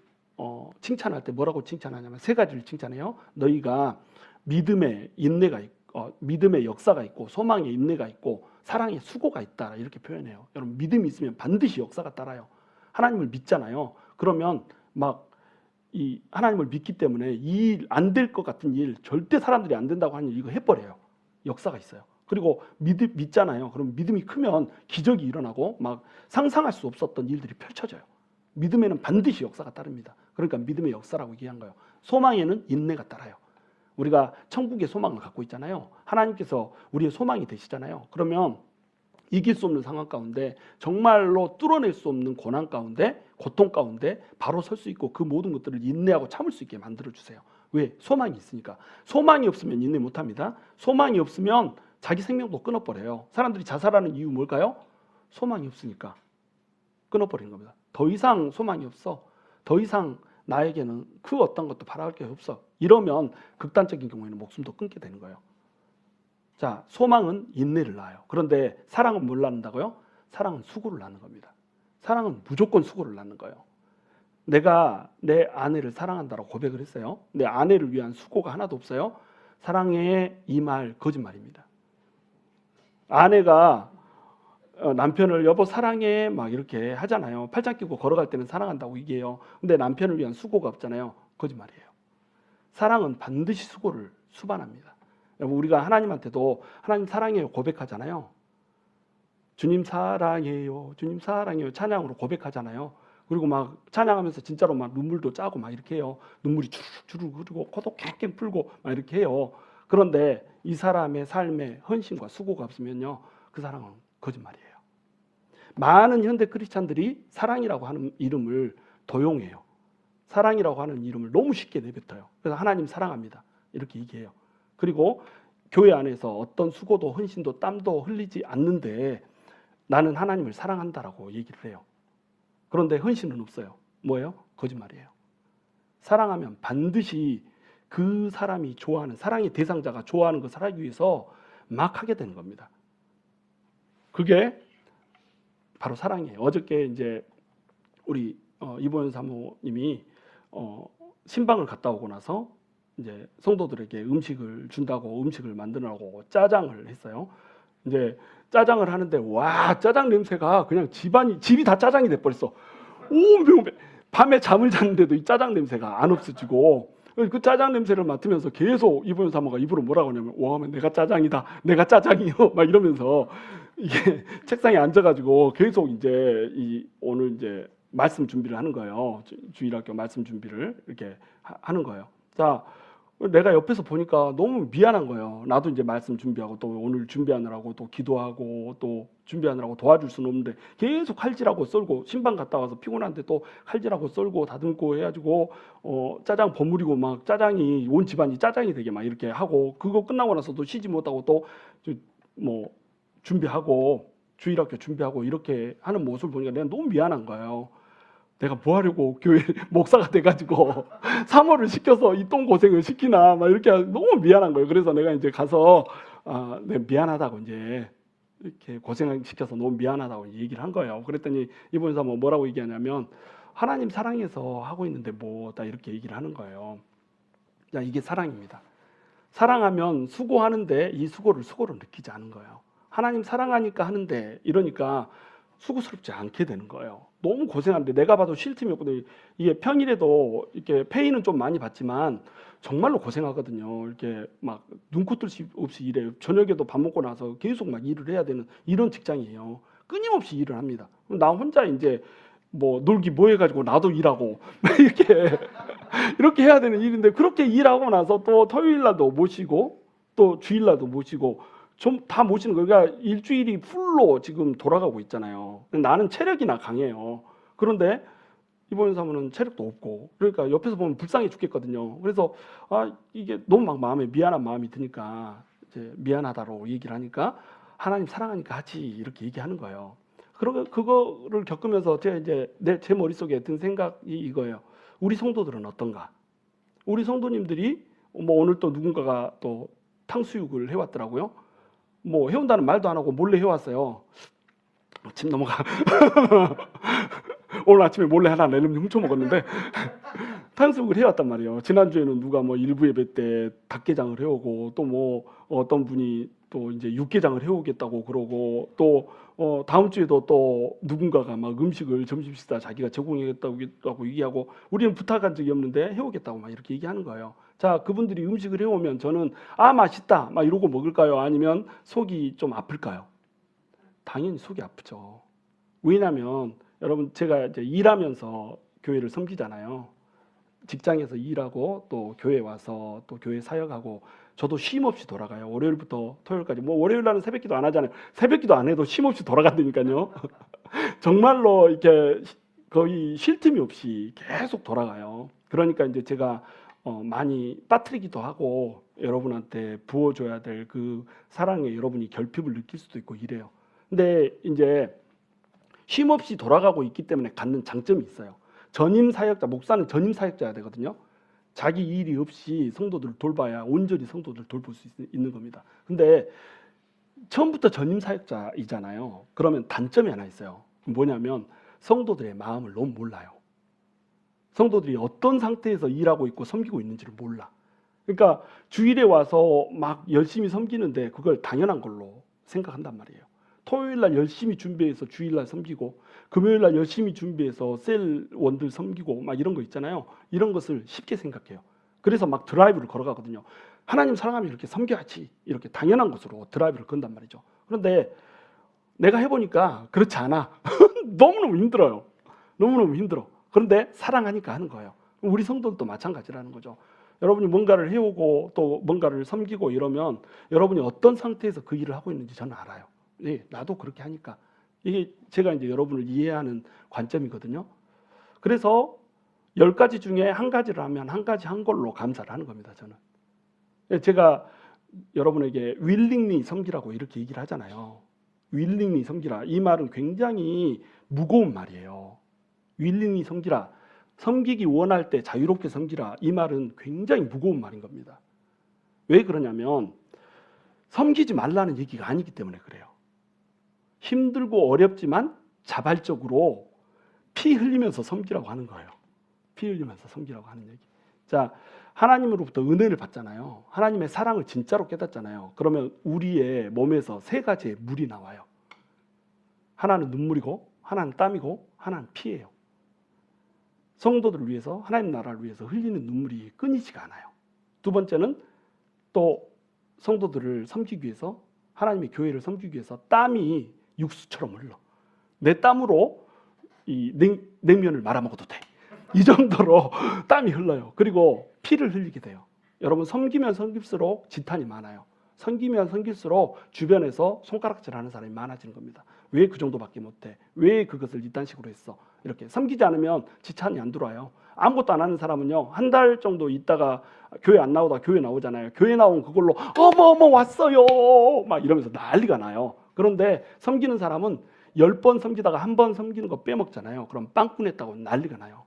칭찬할 때 뭐라고 칭찬하냐면 세 가지를 칭찬해요. 너희가 믿음에 인내가 있고, 믿음의 역사가 있고, 소망에 인내가 있고, 사랑에 수고가 있다, 이렇게 표현해요. 여러분, 믿음이 있으면 반드시 역사가 따라요. 하나님을 믿잖아요. 그러면 막 이 하나님을 믿기 때문에 이 일 안 될 것 같은 일, 절대 사람들이 안 된다고 하는 일 이거 해버려요. 역사가 있어요. 그리고 믿잖아요. 그럼 믿음이 크면 기적이 일어나고 막 상상할 수 없었던 일들이 펼쳐져요. 믿음에는 반드시 역사가 따릅니다. 그러니까 믿음의 역사라고 얘기한 거예요. 소망에는 인내가 따라요. 우리가 천국의 소망을 갖고 있잖아요. 하나님께서 우리의 소망이 되시잖아요. 그러면 이길 수 없는 상황 가운데, 정말로 뚫어낼 수 없는 고난 가운데, 고통 가운데 바로 설 수 있고 그 모든 것들을 인내하고 참을 수 있게 만들어주세요. 왜? 소망이 있으니까. 소망이 없으면 인내 못합니다. 소망이 없으면 자기 생명도 끊어버려요. 사람들이 자살하는 이유 뭘까요? 소망이 없으니까 끊어버리는 겁니다. 더 이상 소망이 없어. 더 이상 나에게는 그 어떤 것도 바랄 게 없어. 이러면 극단적인 경우에는 목숨도 끊게 되는 거예요. 자, 소망은 인내를 낳아요. 그런데 사랑은 뭘 낳는다고요? 사랑은 수고를 낳는 겁니다. 사랑은 무조건 수고를 낳는 거예요. 내가 내 아내를 사랑한다고 고백을 했어요. 내 아내를 위한 수고가 하나도 없어요. 사랑해, 이 말 거짓말입니다. 아내가 남편을 여보 사랑해 막 이렇게 하잖아요. 팔짱 끼고 걸어갈 때는 사랑한다고 얘기해요. 근데 남편을 위한 수고가 없잖아요. 거짓말이에요. 사랑은 반드시 수고를 수반합니다. 우리가 하나님한테도 하나님 사랑해요 고백하잖아요. 주님 사랑해요, 주님 사랑해요 찬양으로 고백하잖아요. 그리고 막 찬양하면서 진짜로 막 눈물도 짜고 막 이렇게 해요. 눈물이 주르륵 흐르고 코도 깽깽 풀고 막 이렇게 해요. 그런데 이 사람의 삶에 헌신과 수고가 없으면요, 그 사랑은 거짓말이에요. 많은 현대 크리스찬들이 사랑이라고 하는 이름을 도용해요. 사랑이라고 하는 이름을 너무 쉽게 내뱉어요. 그래서 하나님 사랑합니다 이렇게 얘기해요. 그리고 교회 안에서 어떤 수고도 헌신도 땀도 흘리지 않는데 나는 하나님을 사랑한다라고 얘기를 해요. 그런데 헌신은 없어요. 뭐예요? 거짓말이에요. 사랑하면 반드시 그 사람이 좋아하는, 사랑의 대상자가 좋아하는 것을 하기 위해서 막 하게 되는 겁니다. 그게 바로 사랑이에요. 어저께 이제 우리 이보연 사모님이 신방을 갔다 오고 나서 이제 성도들에게 음식을 준다고 음식을 만들라고 짜장을 했어요. 이제 짜장을 하는데 와, 짜장 냄새가 그냥 집이 다 짜장이 돼버렸어. 오, 밤에 잠을 잤는데도 이 짜장 냄새가 안 없어지고, 그 짜장 냄새를 맡으면서 계속 이보연 사모가 입으로 뭐라고 하냐면 와, 내가 짜장이다, 내가 짜장이요 막 이러면서 이게 책상에 앉아가지고 계속 이제 오늘 이제 말씀 준비를 하는 거예요. 주일학교 말씀 준비를 이렇게 하는 거예요. 자, 내가 옆에서 보니까 너무 미안한 거예요. 나도 이제 말씀 준비하고 또 오늘 준비하느라고 또 기도하고 또 준비하느라고 도와줄 수는 없는데 계속 칼질하고 썰고, 신방 갔다 와서 피곤한데 또 칼질하고 썰고 다듬고 해가지고 짜장 버무리고 막 짜장이 온 집안이 짜장이 되게 막 이렇게 하고, 그거 끝나고 나서도 쉬지 못하고 또 뭐 준비하고 주일학교 준비하고 이렇게 하는 모습을 보니까 내가 너무 미안한 거예요. 내가 뭐 하려고 교회 목사가 돼가지고 사모를 시켜서 이 똥 고생을 시키나 막 이렇게 너무 미안한 거예요. 그래서 내가 이제 가서 내가 미안하다고 이제 이렇게 고생을 시켜서 너무 미안하다고 얘기를 한 거예요. 그랬더니 이번 사모 뭐라고 얘기하냐면 하나님 사랑해서 하고 있는데 뭐다 이렇게 얘기를 하는 거예요. 야, 이게 사랑입니다. 사랑하면 수고하는데 이 수고를 느끼지 않은 거예요. 하나님 사랑하니까 하는데 이러니까 수고스럽지 않게 되는 거예요. 너무 고생하는데 내가 봐도 쉴 틈이 없거든요. 이게 평일에도 이렇게 페이는 좀 많이 받지만 정말로 고생하거든요. 이렇게 막 눈코 뜰 새 없이 일해요. 저녁에도 밥 먹고 나서 계속 막 일을 해야 되는 이런 직장이에요. 끊임없이 일을 합니다. 나 혼자 이제 뭐 놀기 뭐 해가지고 나도 일하고 이렇게 해야 되는 일인데, 그렇게 일하고 나서 또 토요일 날도 모시고 또 주일 날도 모시고 좀 다 모시는 거예요. 그러니까 일주일이 풀로 지금 돌아가고 있잖아요. 나는 체력이나 강해요. 그런데 이번 사모는 체력도 없고, 그러니까 옆에서 보면 불쌍해 죽겠거든요. 그래서 이게 너무 막 마음에 미안한 마음이 드니까 이제 미안하다고 얘기를 하니까, 하나님 사랑하니까 하지, 이렇게 얘기하는 거예요. 그거를 겪으면서 제가 이제 제 머릿속에 든 생각이 이거예요. 우리 성도들은 어떤가? 우리 성도님들이 뭐 오늘 또 누군가가 또 탕수육을 해왔더라고요. 뭐 해온다는 말도 안 하고 몰래 해왔어요. 침 넘어가. 오늘 아침에 몰래 하나 내름 훔쳐 먹었는데 탕수육을 해왔단 말이에요. 지난주에는 누가 뭐 일부 예배 때 닭게장을 해오고, 또 뭐 어떤 분이 또 이제 육개장을 해오겠다고 그러고, 또 다음 주에도 또 누군가가 막 음식을 점심 식사 자기가 제공하겠다고 얘기하고, 우리는 부탁한 적이 없는데 해오겠다고 막 이렇게 얘기하는 거예요. 자, 그분들이 음식을 해오면 저는 맛있다 막 이러고 먹을까요? 아니면 속이 좀 아플까요? 당연히 속이 아프죠. 왜냐하면 여러분, 제가 이제 일하면서 교회를 섬기잖아요. 직장에서 일하고 또 교회 와서 또 교회 사역하고, 저도 쉼 없이 돌아가요. 월요일부터 토요일까지. 뭐 월요일 날은 새벽기도 안 하잖아요. 새벽기도 안 해도 쉼 없이 돌아간다니까요. 정말로 이렇게 거의 쉴 틈이 없이 계속 돌아가요. 그러니까 이제 제가 많이 빠뜨리기도 하고, 여러분한테 부어줘야 될 그 사랑에 여러분이 결핍을 느낄 수도 있고 이래요. 근데 이제 쉼 없이 돌아가고 있기 때문에 갖는 장점이 있어요. 전임 사역자, 목사는 전임 사역자야 되거든요. 자기 일이 없이 성도들을 돌봐야 온전히 성도들을 돌볼 수 있는 겁니다. 근데 처음부터 전임 사역자이잖아요. 그러면 단점이 하나 있어요. 뭐냐면 성도들의 마음을 너무 몰라요. 성도들이 어떤 상태에서 일하고 있고 섬기고 있는지를 몰라. 그러니까 주일에 와서 막 열심히 섬기는데 그걸 당연한 걸로 생각한단 말이에요. 토요일 날 열심히 준비해서 주일 날 섬기고, 금요일 날 열심히 준비해서 셀원들 섬기고 막 이런 거 있잖아요. 이런 것을 쉽게 생각해요. 그래서 막 드라이브를 걸어가거든요. 하나님 사랑하면 이렇게 섬겨야지, 이렇게 당연한 것으로 드라이브를 건단 말이죠. 그런데 내가 해보니까 그렇지 않아. 너무너무 힘들어요. 너무너무 힘들어. 그런데 사랑하니까 하는 거예요. 우리 성도들도 마찬가지라는 거죠. 여러분이 뭔가를 해오고 또 뭔가를 섬기고 이러면 여러분이 어떤 상태에서 그 일을 하고 있는지 저는 알아요. 네, 나도 그렇게 하니까. 이게 제가 이제 여러분을 이해하는 관점이거든요. 그래서 10가지 중에 한 가지를 하면 한 가지 한 걸로 감사를 하는 겁니다, 저는. 제가 여러분에게 willingly 섬기라고 이렇게 얘기를 하잖아요. willingly 섬기라. 이 말은 굉장히 무거운 말이에요. willingly 섬기라. 섬기기 원할 때 자유롭게 섬기라. 이 말은 굉장히 무거운 말인 겁니다. 왜 그러냐면 섬기지 말라는 얘기가 아니기 때문에 그래요. 힘들고 어렵지만 자발적으로 피 흘리면서 섬기라고 하는 거예요. 피 흘리면서 섬기라고 하는 얘기. 자, 하나님으로부터 은혜를 받잖아요. 하나님의 사랑을 진짜로 깨닫잖아요. 그러면 우리의 몸에서 3가지의 물이 나와요. 하나는 눈물이고, 하나는 땀이고, 하나는 피예요. 성도들을 위해서, 하나님 나라를 위해서 흘리는 눈물이 끊이지가 않아요. 두 번째는 또 성도들을 섬기기 위해서, 하나님의 교회를 섬기기 위해서 땀이 육수처럼 흘러. 내 땀으로 이 냉면을 말아먹어도 돼. 이 정도로 땀이 흘러요. 그리고 피를 흘리게 돼요. 여러분, 섬기면 섬길수록 지탄이 많아요. 섬기면 섬길수록 주변에서 손가락질하는 사람이 많아지는 겁니다. 왜 그 정도밖에 못해? 왜 그것을 이딴 식으로 했어? 이렇게 섬기지 않으면 지탄이 안 들어와요. 아무것도 안 하는 사람은요, 한 달 정도 있다가 교회 안 나오다 교회 나오잖아요. 교회 나온 그걸로 어머 왔어요 막 이러면서 난리가 나요. 그런데 섬기는 사람은 10번 섬기다가 한 번 섬기는 거 빼먹잖아요. 그럼 빵꾸냈다고 난리가 나요.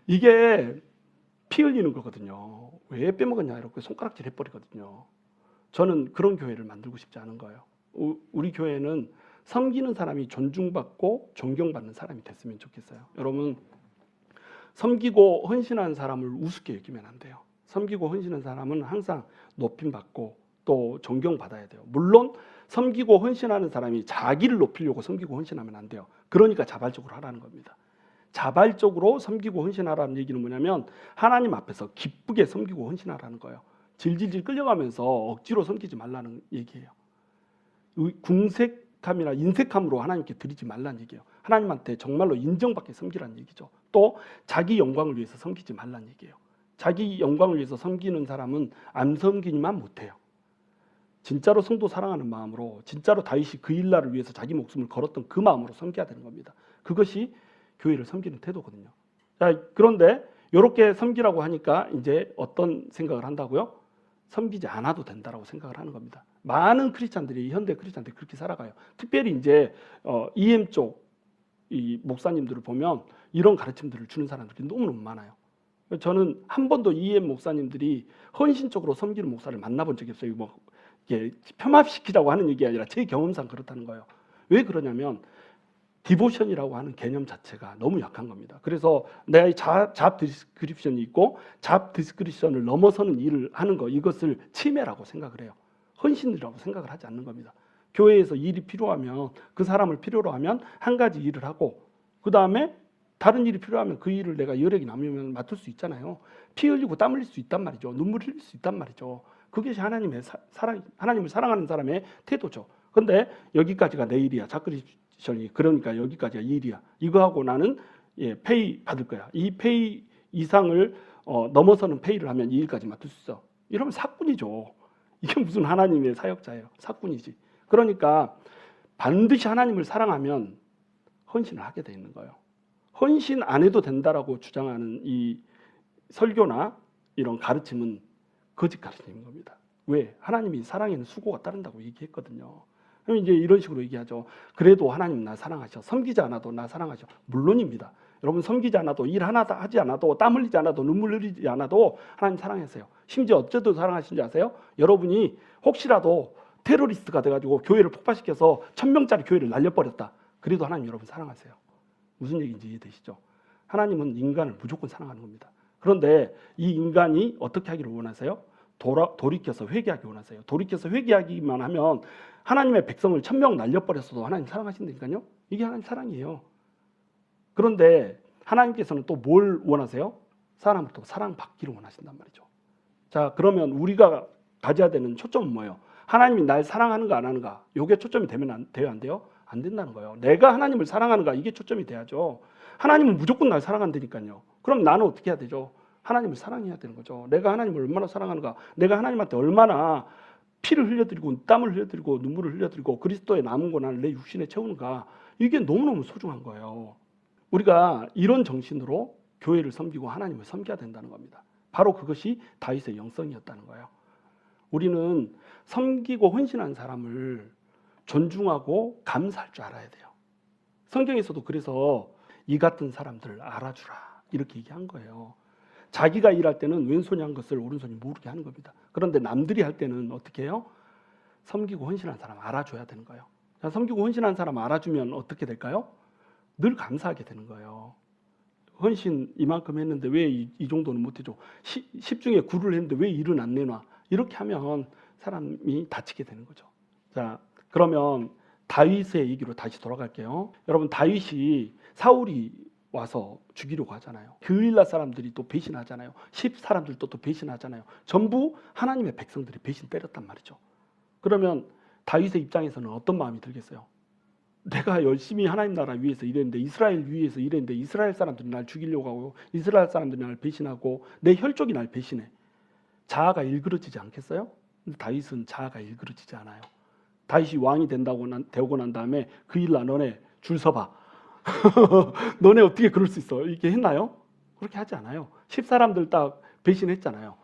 이게 피 흘리는 거거든요. 왜 빼먹었냐 이렇게 손가락질 해버리거든요. 저는 그런 교회를 만들고 싶지 않은 거예요. 우리 교회는 섬기는 사람이 존중받고 존경받는 사람이 됐으면 좋겠어요. 여러분, 섬기고 헌신하는 사람을 우습게 여기면 안 돼요. 섬기고 헌신하는 사람은 항상 높임받고 또 존경받아야 돼요. 물론 섬기고 헌신하는 사람이 자기를 높이려고 섬기고 헌신하면 안 돼요. 그러니까 자발적으로 하라는 겁니다. 자발적으로 섬기고 헌신하라는 얘기는 뭐냐면 하나님 앞에서 기쁘게 섬기고 헌신하라는 거예요. 질질질 끌려가면서 억지로 섬기지 말라는 얘기예요. 궁색함이나 인색함으로 하나님께 드리지 말라는 얘기예요. 하나님한테 정말로 인정받게 섬기라는 얘기죠. 또 자기 영광을 위해서 섬기지 말라는 얘기예요. 자기 영광을 위해서 섬기는 사람은 안 섬기니만 못해요. 진짜로 성도 사랑하는 마음으로, 진짜로 다윗이 그 일날을 위해서 자기 목숨을 걸었던 그 마음으로 섬겨야 되는 겁니다. 그것이 교회를 섬기는 태도거든요. 자, 그런데 이렇게 섬기라고 하니까 이제 어떤 생각을 한다고요? 섬기지 않아도 된다라고 생각을 하는 겁니다. 많은 크리스찬들이, 현대 크리스찬들이 그렇게 살아가요. 특별히 이제 EM 쪽 이 목사님들을 보면 이런 가르침들을 주는 사람들이 너무너무 많아요. 저는 한 번도 EM 목사님들이 헌신적으로 섬기는 목사를 만나본 적이 없어요. 뭐 이게 폄하시키라고 하는 얘기 아니라 제 경험상 그렇다는 거예요. 왜 그러냐면 디보션이라고 하는 개념 자체가 너무 약한 겁니다. 그래서 내 잡 디스크립션이 있고 잡 디스크립션을 넘어서는 일을 하는 거, 이것을 침해라고 생각을 해요. 헌신이라고 생각을 하지 않는 겁니다. 교회에서 일이 필요하면, 그 사람을 필요로 하면 한 가지 일을 하고, 그 다음에 다른 일이 필요하면 그 일을 내가 여력이 남으면 맡을 수 있잖아요. 피 흘리고 땀 흘릴 수 있단 말이죠. 눈물 흘릴 수 있단 말이죠. 그것이 하나님의 하나님을 사랑하는 사람의 태도죠. 근데 여기까지가 내 일이야. 잡크리션이 그러니까 여기까지가 일이야. 이거 하고 나는 페이 받을 거야. 이 페이 이상을 넘어서는 페이를 하면 이 일까지 맡을 수 있어. 이러면 사꾼이죠. 이게 무슨 하나님의 사역자예요. 사꾼이지. 그러니까 반드시 하나님을 사랑하면 헌신을 하게 돼 있는 거예요. 헌신 안 해도 된다라고 주장하는 이 설교나 이런 가르침은 거짓 가르침인 겁니다. 왜? 하나님이 사랑에는 수고가 따른다고 얘기했거든요. 그럼 이제 이런 식으로 얘기하죠. 그래도 하나님 나 사랑하셔. 섬기지 않아도 나 사랑하셔. 물론입니다. 여러분 섬기지 않아도, 일 하나 하지 않아도, 땀 흘리지 않아도, 눈물 흘리지 않아도 하나님 사랑하세요. 심지어 어째도 사랑하시는지 아세요? 여러분이 혹시라도 테러리스트가 돼가지고 교회를 폭파시켜서 1000명짜리 교회를 날려버렸다. 그래도 하나님 여러분 사랑하세요. 무슨 얘기인지 이해되시죠? 하나님은 인간을 무조건 사랑하는 겁니다. 그런데 이 인간이 어떻게 하기를 원하세요? 돌이켜서 회개하기 원하세요. 돌이켜서 회개하기만 하면 하나님의 백성을 1000명 날려버렸어도 하나님 사랑하신다니까요. 이게 하나님 사랑이에요. 그런데 하나님께서는 또 뭘 원하세요? 사람을 또 사랑받기를 원하신단 말이죠. 자, 그러면 우리가 가져야 되는 초점은 뭐예요? 하나님이 날 사랑하는가 안 하는가? 이게 초점이 되면 돼요, 안 돼요? 안 된다는 거예요. 내가 하나님을 사랑하는가? 이게 초점이 돼야죠. 하나님은 무조건 날 사랑한다니까요. 그럼 나는 어떻게 해야 되죠? 하나님을 사랑해야 되는 거죠. 내가 하나님을 얼마나 사랑하는가? 내가 하나님한테 얼마나 피를 흘려드리고 땀을 흘려드리고 눈물을 흘려드리고 그리스도의 남은 고난을 내 육신에 채우는가? 이게 너무너무 소중한 거예요. 우리가 이런 정신으로 교회를 섬기고 하나님을 섬겨야 된다는 겁니다. 바로 그것이 다윗의 영성이었다는 거예요. 우리는 섬기고 헌신한 사람을 존중하고 감사할 줄 알아야 돼요. 성경에서도 그래서 이 같은 사람들을 알아주라 이렇게 얘기한 거예요. 자기가 일할 때는 왼손이 한 것을 오른손이 모르게 하는 겁니다. 그런데 남들이 할 때는 어떻게 해요? 섬기고 헌신한 사람 알아줘야 되는 거예요. 자, 섬기고 헌신한 사람 알아주면 어떻게 될까요? 늘 감사하게 되는 거예요. 헌신 이만큼 했는데 왜 이 정도는 못해줘? 10 중에 9를 했는데 왜 1은 안 내놔? 이렇게 하면 사람이 다치게 되는 거죠. 자, 그러면 다윗의 얘기로 다시 돌아갈게요. 여러분, 다윗이 사울이 와서 죽이려고 하잖아요. 그일라 사람들이 또 배신하잖아요. 10 사람들도 또 배신하잖아요. 전부 하나님의 백성들이 배신 때렸단 말이죠. 그러면 다윗의 입장에서는 어떤 마음이 들겠어요? 내가 열심히 하나님 나라 위해서 일했는데, 이스라엘 위해서 일했는데 이스라엘 사람들이 날 죽이려고 하고 이스라엘 사람들이 날 배신하고 내 혈족이 날 배신해. 자아가 일그러지지 않겠어요? 근데 다윗은 자아가 일그러지지 않아요. 다윗이 왕이 되고 난 다음에 그일라 너네 줄 서봐. 너네 어떻게 그럴 수 있어? 이렇게 했나요? 그렇게 하지 않아요. 10 사람들 딱 배신했잖아요.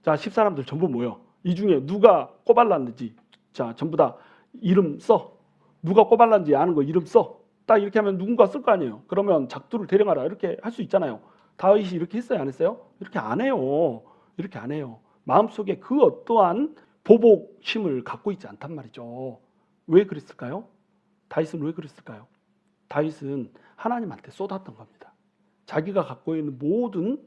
자, 10 사람들 전부 모여. 이 중에 누가 꼬발랐는지 자 전부 다 이름 써. 누가 꼬발랐는지 아는 거 이름 써. 딱 이렇게 하면 누군가 쓸 거 아니에요. 그러면 작두를 대령하라 이렇게 할 수 있잖아요. 다윗이 이렇게 했어요, 안 했어요? 이렇게 안 해요. 이렇게 안 해요. 마음속에 그 어떠한 보복심을 갖고 있지 않단 말이죠. 왜 그랬을까요? 다윗은 왜 그랬을까요? 다윗은 하나님한테 쏟았던 겁니다. 자기가 갖고 있는 모든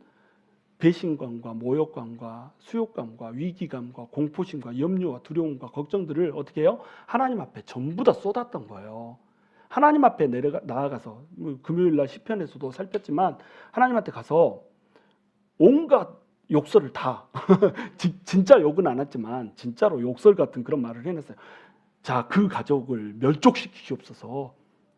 배신감과 모욕감과 수욕감과 위기감과 공포심과 염려와 두려움과 걱정들을 어떻게 해요? 하나님 앞에 전부 다 쏟았던 거예요. 하나님 앞에 나아가서 금요일날 시편에서도 살폈지만 하나님한테 가서 온갖 욕설을 다 진짜 욕은 안 했지만 진짜로 욕설 같은 그런 말을 해냈어요. 자, 그 가족을 멸족시키시옵소서.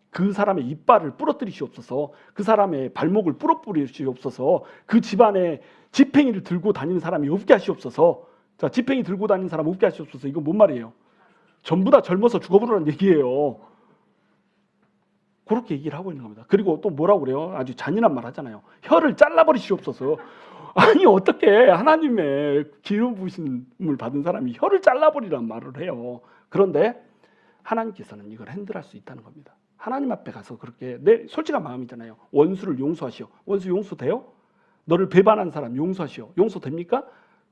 그 사람의 이빨을 부러뜨리시옵소서. 그 사람의 발목을 부러뜨리시옵소서. 그 집안에 지팽이를 들고 다니는 사람이 없게 하시옵소서. 자, 지팽이 들고 다니는 사람 없게 하시옵소서. 이건 뭔 말이에요? 전부 다 젊어서 죽어버리라는 얘기예요. 그렇게 얘기를 하고 있는 겁니다. 그리고 또 뭐라고 그래요? 아주 잔인한 말 하잖아요. 혀를 잘라버리시옵소서. 아니, 어떻게 하나님의 기름 부으심을 받은 사람이 혀를 잘라버리란 말을 해요. 그런데 하나님께서는 이걸 핸들할 수 있다는 겁니다. 하나님 앞에 가서 그렇게 내 솔직한 마음이잖아요. 원수를 용서하시오. 원수 용서돼요? 너를 배반한 사람 용서하시오. 용서됩니까?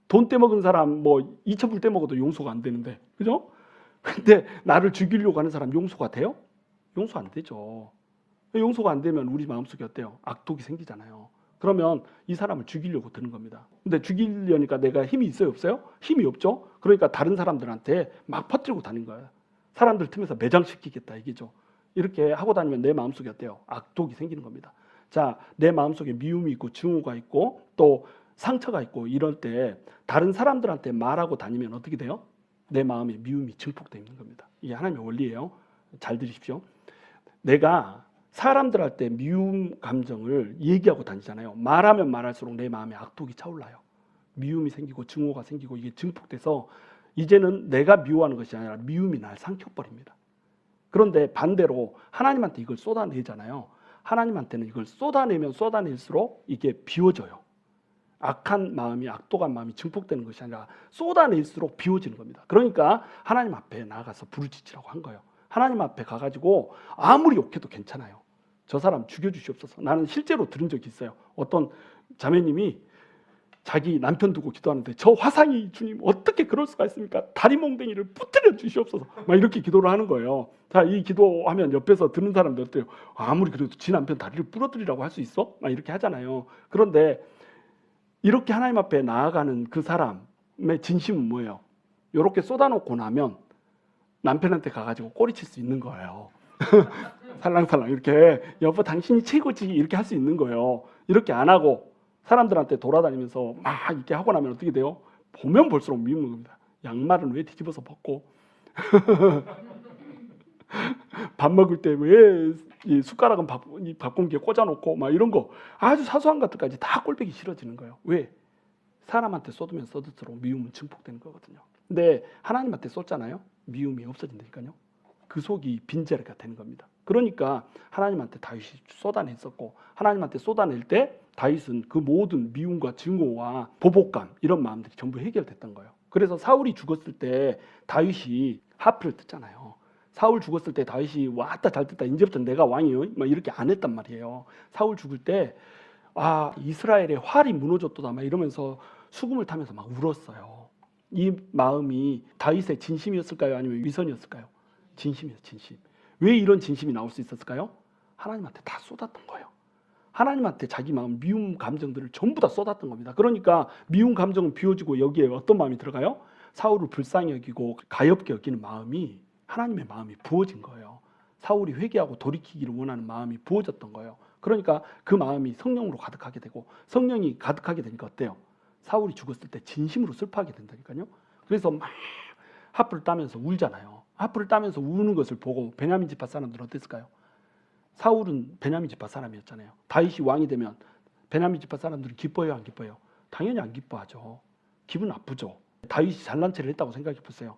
돈 떼먹은 사람 뭐 2,000불 떼먹어도 용서가 안 되는데, 그죠? 근데 나를 죽이려고 하는 사람 용서가 돼요? 용서 안 되죠. 용서가 안 되면 우리 마음속에 어때요? 악독이 생기잖아요. 그러면 이 사람을 죽이려고 드는 겁니다. 근데 죽이려니까 내가 힘이 있어요, 없어요? 힘이 없죠. 그러니까 다른 사람들한테 막 퍼뜨리고 다닌 거예요. 사람들 틈에서 매장시키겠다 이게죠. 이렇게 하고 다니면 내 마음속에 어때요? 악독이 생기는 겁니다. 자, 내 마음속에 미움이 있고 증오가 있고 또 상처가 있고 이럴 때 다른 사람들한테 말하고 다니면 어떻게 돼요? 내 마음에 미움이 증폭되어 있는 겁니다. 이게 하나님의 원리예요. 잘 들으십시오. 내가 사람들할 때 미움 감정을 얘기하고 다니잖아요. 말하면 말할수록 내 마음에 악독이 차올라요. 미움이 생기고 증오가 생기고 이게 증폭돼서 이제는 내가 미워하는 것이 아니라 미움이 날 삼켜버립니다. 그런데 반대로 하나님한테 이걸 쏟아내잖아요. 하나님한테는 이걸 쏟아내면 쏟아낼수록 이게 비워져요. 악한 마음이 악독한 마음이 증폭되는 것이 아니라 쏟아낼수록 비워지는 겁니다. 그러니까 하나님 앞에 나가서 부르짖으라고 한 거예요. 하나님 앞에 가가지고 아무리 욕해도 괜찮아요. 저 사람 죽여주시옵소서. 나는 실제로 들은 적이 있어요. 어떤 자매님이 자기 남편 두고 기도하는데 저 화상이 주님 어떻게 그럴 수가 있습니까? 다리 몽둥이를 부뜨려 주시옵소서. 막 이렇게 기도를 하는 거예요. 자, 이 기도하면 옆에서 듣는 사람들 어때요? 아무리 그래도 지 남편 다리를 부러뜨리라고 할 수 있어? 막 이렇게 하잖아요. 그런데 이렇게 하나님 앞에 나아가는 그 사람의 진심은 뭐예요? 이렇게 쏟아놓고 나면 남편한테 가가지고 꼬리칠 수 있는 거예요. 살랑살랑 이렇게 여보 당신이 최고지 이렇게 할 수 있는 거예요. 이렇게 안 하고 사람들한테 돌아다니면서 막 이렇게 하고 나면 어떻게 돼요? 보면 볼수록 미우는 겁니다. 양말은 왜 뒤집어서 벗고 밥 먹을 때 왜 이 숟가락은 밥 공기에 꽂아놓고 막 이런 거 아주 사소한 것들까지 다 꼴보기 싫어지는 거예요. 왜? 사람한테 쏟으면 쏟을수록 미움은 증폭되는 거거든요. 근데 하나님한테 쏟잖아요. 미움이 없어진다니까요. 그 속이 빈자리가 되는 겁니다. 그러니까 하나님한테 다윗이 쏟아냈었고 하나님한테 쏟아낼 때 다윗은 그 모든 미움과 증오와 보복감 이런 마음들이 전부 해결됐던 거예요. 그래서 사울이 죽었을 때 다윗이 하프를 듣잖아요. 사울 죽었을 때 다윗이 왔다 잘 듣다 이제부터 내가 왕이요 막 이렇게 안 했단 말이에요. 사울 죽을 때 아 이스라엘의 활이 무너졌도다 막 이러면서 수금을 타면서 막 울었어요. 이 마음이 다윗의 진심이었을까요? 아니면 위선이었을까요? 진심이에요, 진심. 왜 이런 진심이 나올 수 있었을까요? 하나님한테 다 쏟았던 거예요. 하나님한테 자기 마음, 미움 감정들을 전부 다 쏟았던 겁니다. 그러니까 미움 감정은 비워지고 여기에 어떤 마음이 들어가요? 사울을 불쌍히 여기고 가엾게 여기는 마음이 하나님의 마음이 부어진 거예요. 사울이 회개하고 돌이키기를 원하는 마음이 부어졌던 거예요. 그러니까 그 마음이 성령으로 가득하게 되고 성령이 가득하게 되니까 어때요? 사울이 죽었을 때 진심으로 슬퍼하게 된다니까요. 그래서 막 하프를 따면서 울잖아요. 하프를 따면서 우는 것을 보고 베냐민 지파 사람들은 어땠을까요? 사울은 베냐민 지파 사람이었잖아요. 다윗이 왕이 되면 베냐민 지파 사람들은 기뻐해요, 안 기뻐해요? 당연히 안 기뻐하죠. 기분 나쁘죠. 다윗이 잘난 체를 했다고 생각해 보세요.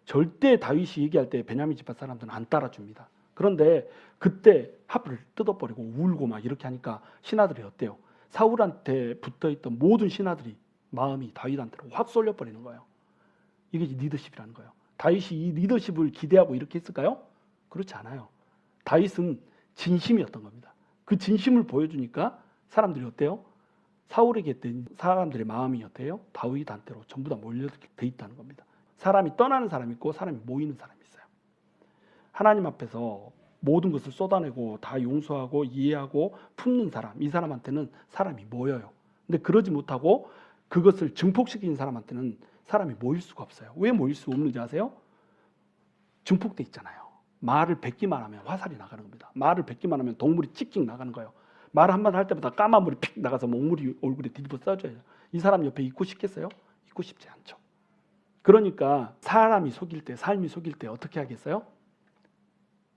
절대 다윗이 얘기할 때 베냐민 지파 사람들은 안 따라줍니다. 그런데 그때 하프를 뜯어버리고 울고 막 이렇게 하니까 신하들이 어때요? 사울한테 붙어있던 모든 신하들이 마음이 다윗한테로 확 쏠려버리는 거예요. 이게 리더십이라는 거예요. 다윗이 이 리더십을 기대하고 이렇게 했을까요? 그렇지 않아요. 다윗은 진심이었던 겁니다. 그 진심을 보여주니까 사람들이 어때요? 사울에게 했던 사람들의 마음이 어때요? 다윗한테로 전부 다 몰려돼 있다는 겁니다. 사람이 떠나는 사람이 있고 사람이 모이는 사람이 있어요. 하나님 앞에서 모든 것을 쏟아내고 다 용서하고 이해하고 품는 사람, 이 사람한테는 사람이 모여요. 근데 그러지 못하고 그것을 증폭시키는 사람한테는 사람이 모일 수가 없어요. 왜 모일 수 없는지 아세요? 증폭돼 있잖아요. 말을 뱉기만 하면 화살이 나가는 겁니다. 말을 뱉기만 하면 동물이 찍찍 나가는 거예요. 말 한마디 할 때마다 까만 물이 픽 나가서 먹물이 얼굴에 뒤집어 써져요. 이 사람 옆에 있고 싶겠어요? 있고 싶지 않죠. 그러니까 사람이 속일 때, 삶이 속일 때 어떻게 하겠어요?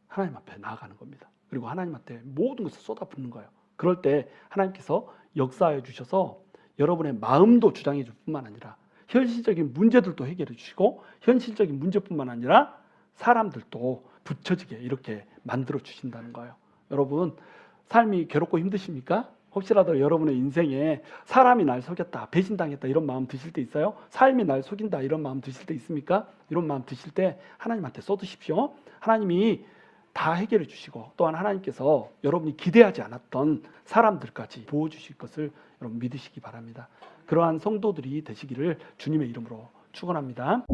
하나님 앞에 나아가는 겁니다. 그리고 하나님한테 모든 것을 쏟아붓는 거예요. 그럴 때 하나님께서 역사해 주셔서 여러분의 마음도 주장해 줄 뿐만 아니라 현실적인 문제들도 해결해 주시고 현실적인 문제뿐만 아니라 사람들도 붙여지게 이렇게 만들어 주신다는 거예요. 여러분, 삶이 괴롭고 힘드십니까? 혹시라도 여러분의 인생에 사람이 날 속였다, 배신당했다 이런 마음 드실 때 있어요? 삶이 날 속인다 이런 마음 드실 때 있습니까? 이런 마음 드실 때 하나님한테 쏟으십시오. 하나님이 다 해결해 주시고 또한 하나님께서 여러분이 기대하지 않았던 사람들까지 부어주실 것을 여러분 믿으시기 바랍니다. 그러한 성도들이 되시기를 주님의 이름으로 축원합니다.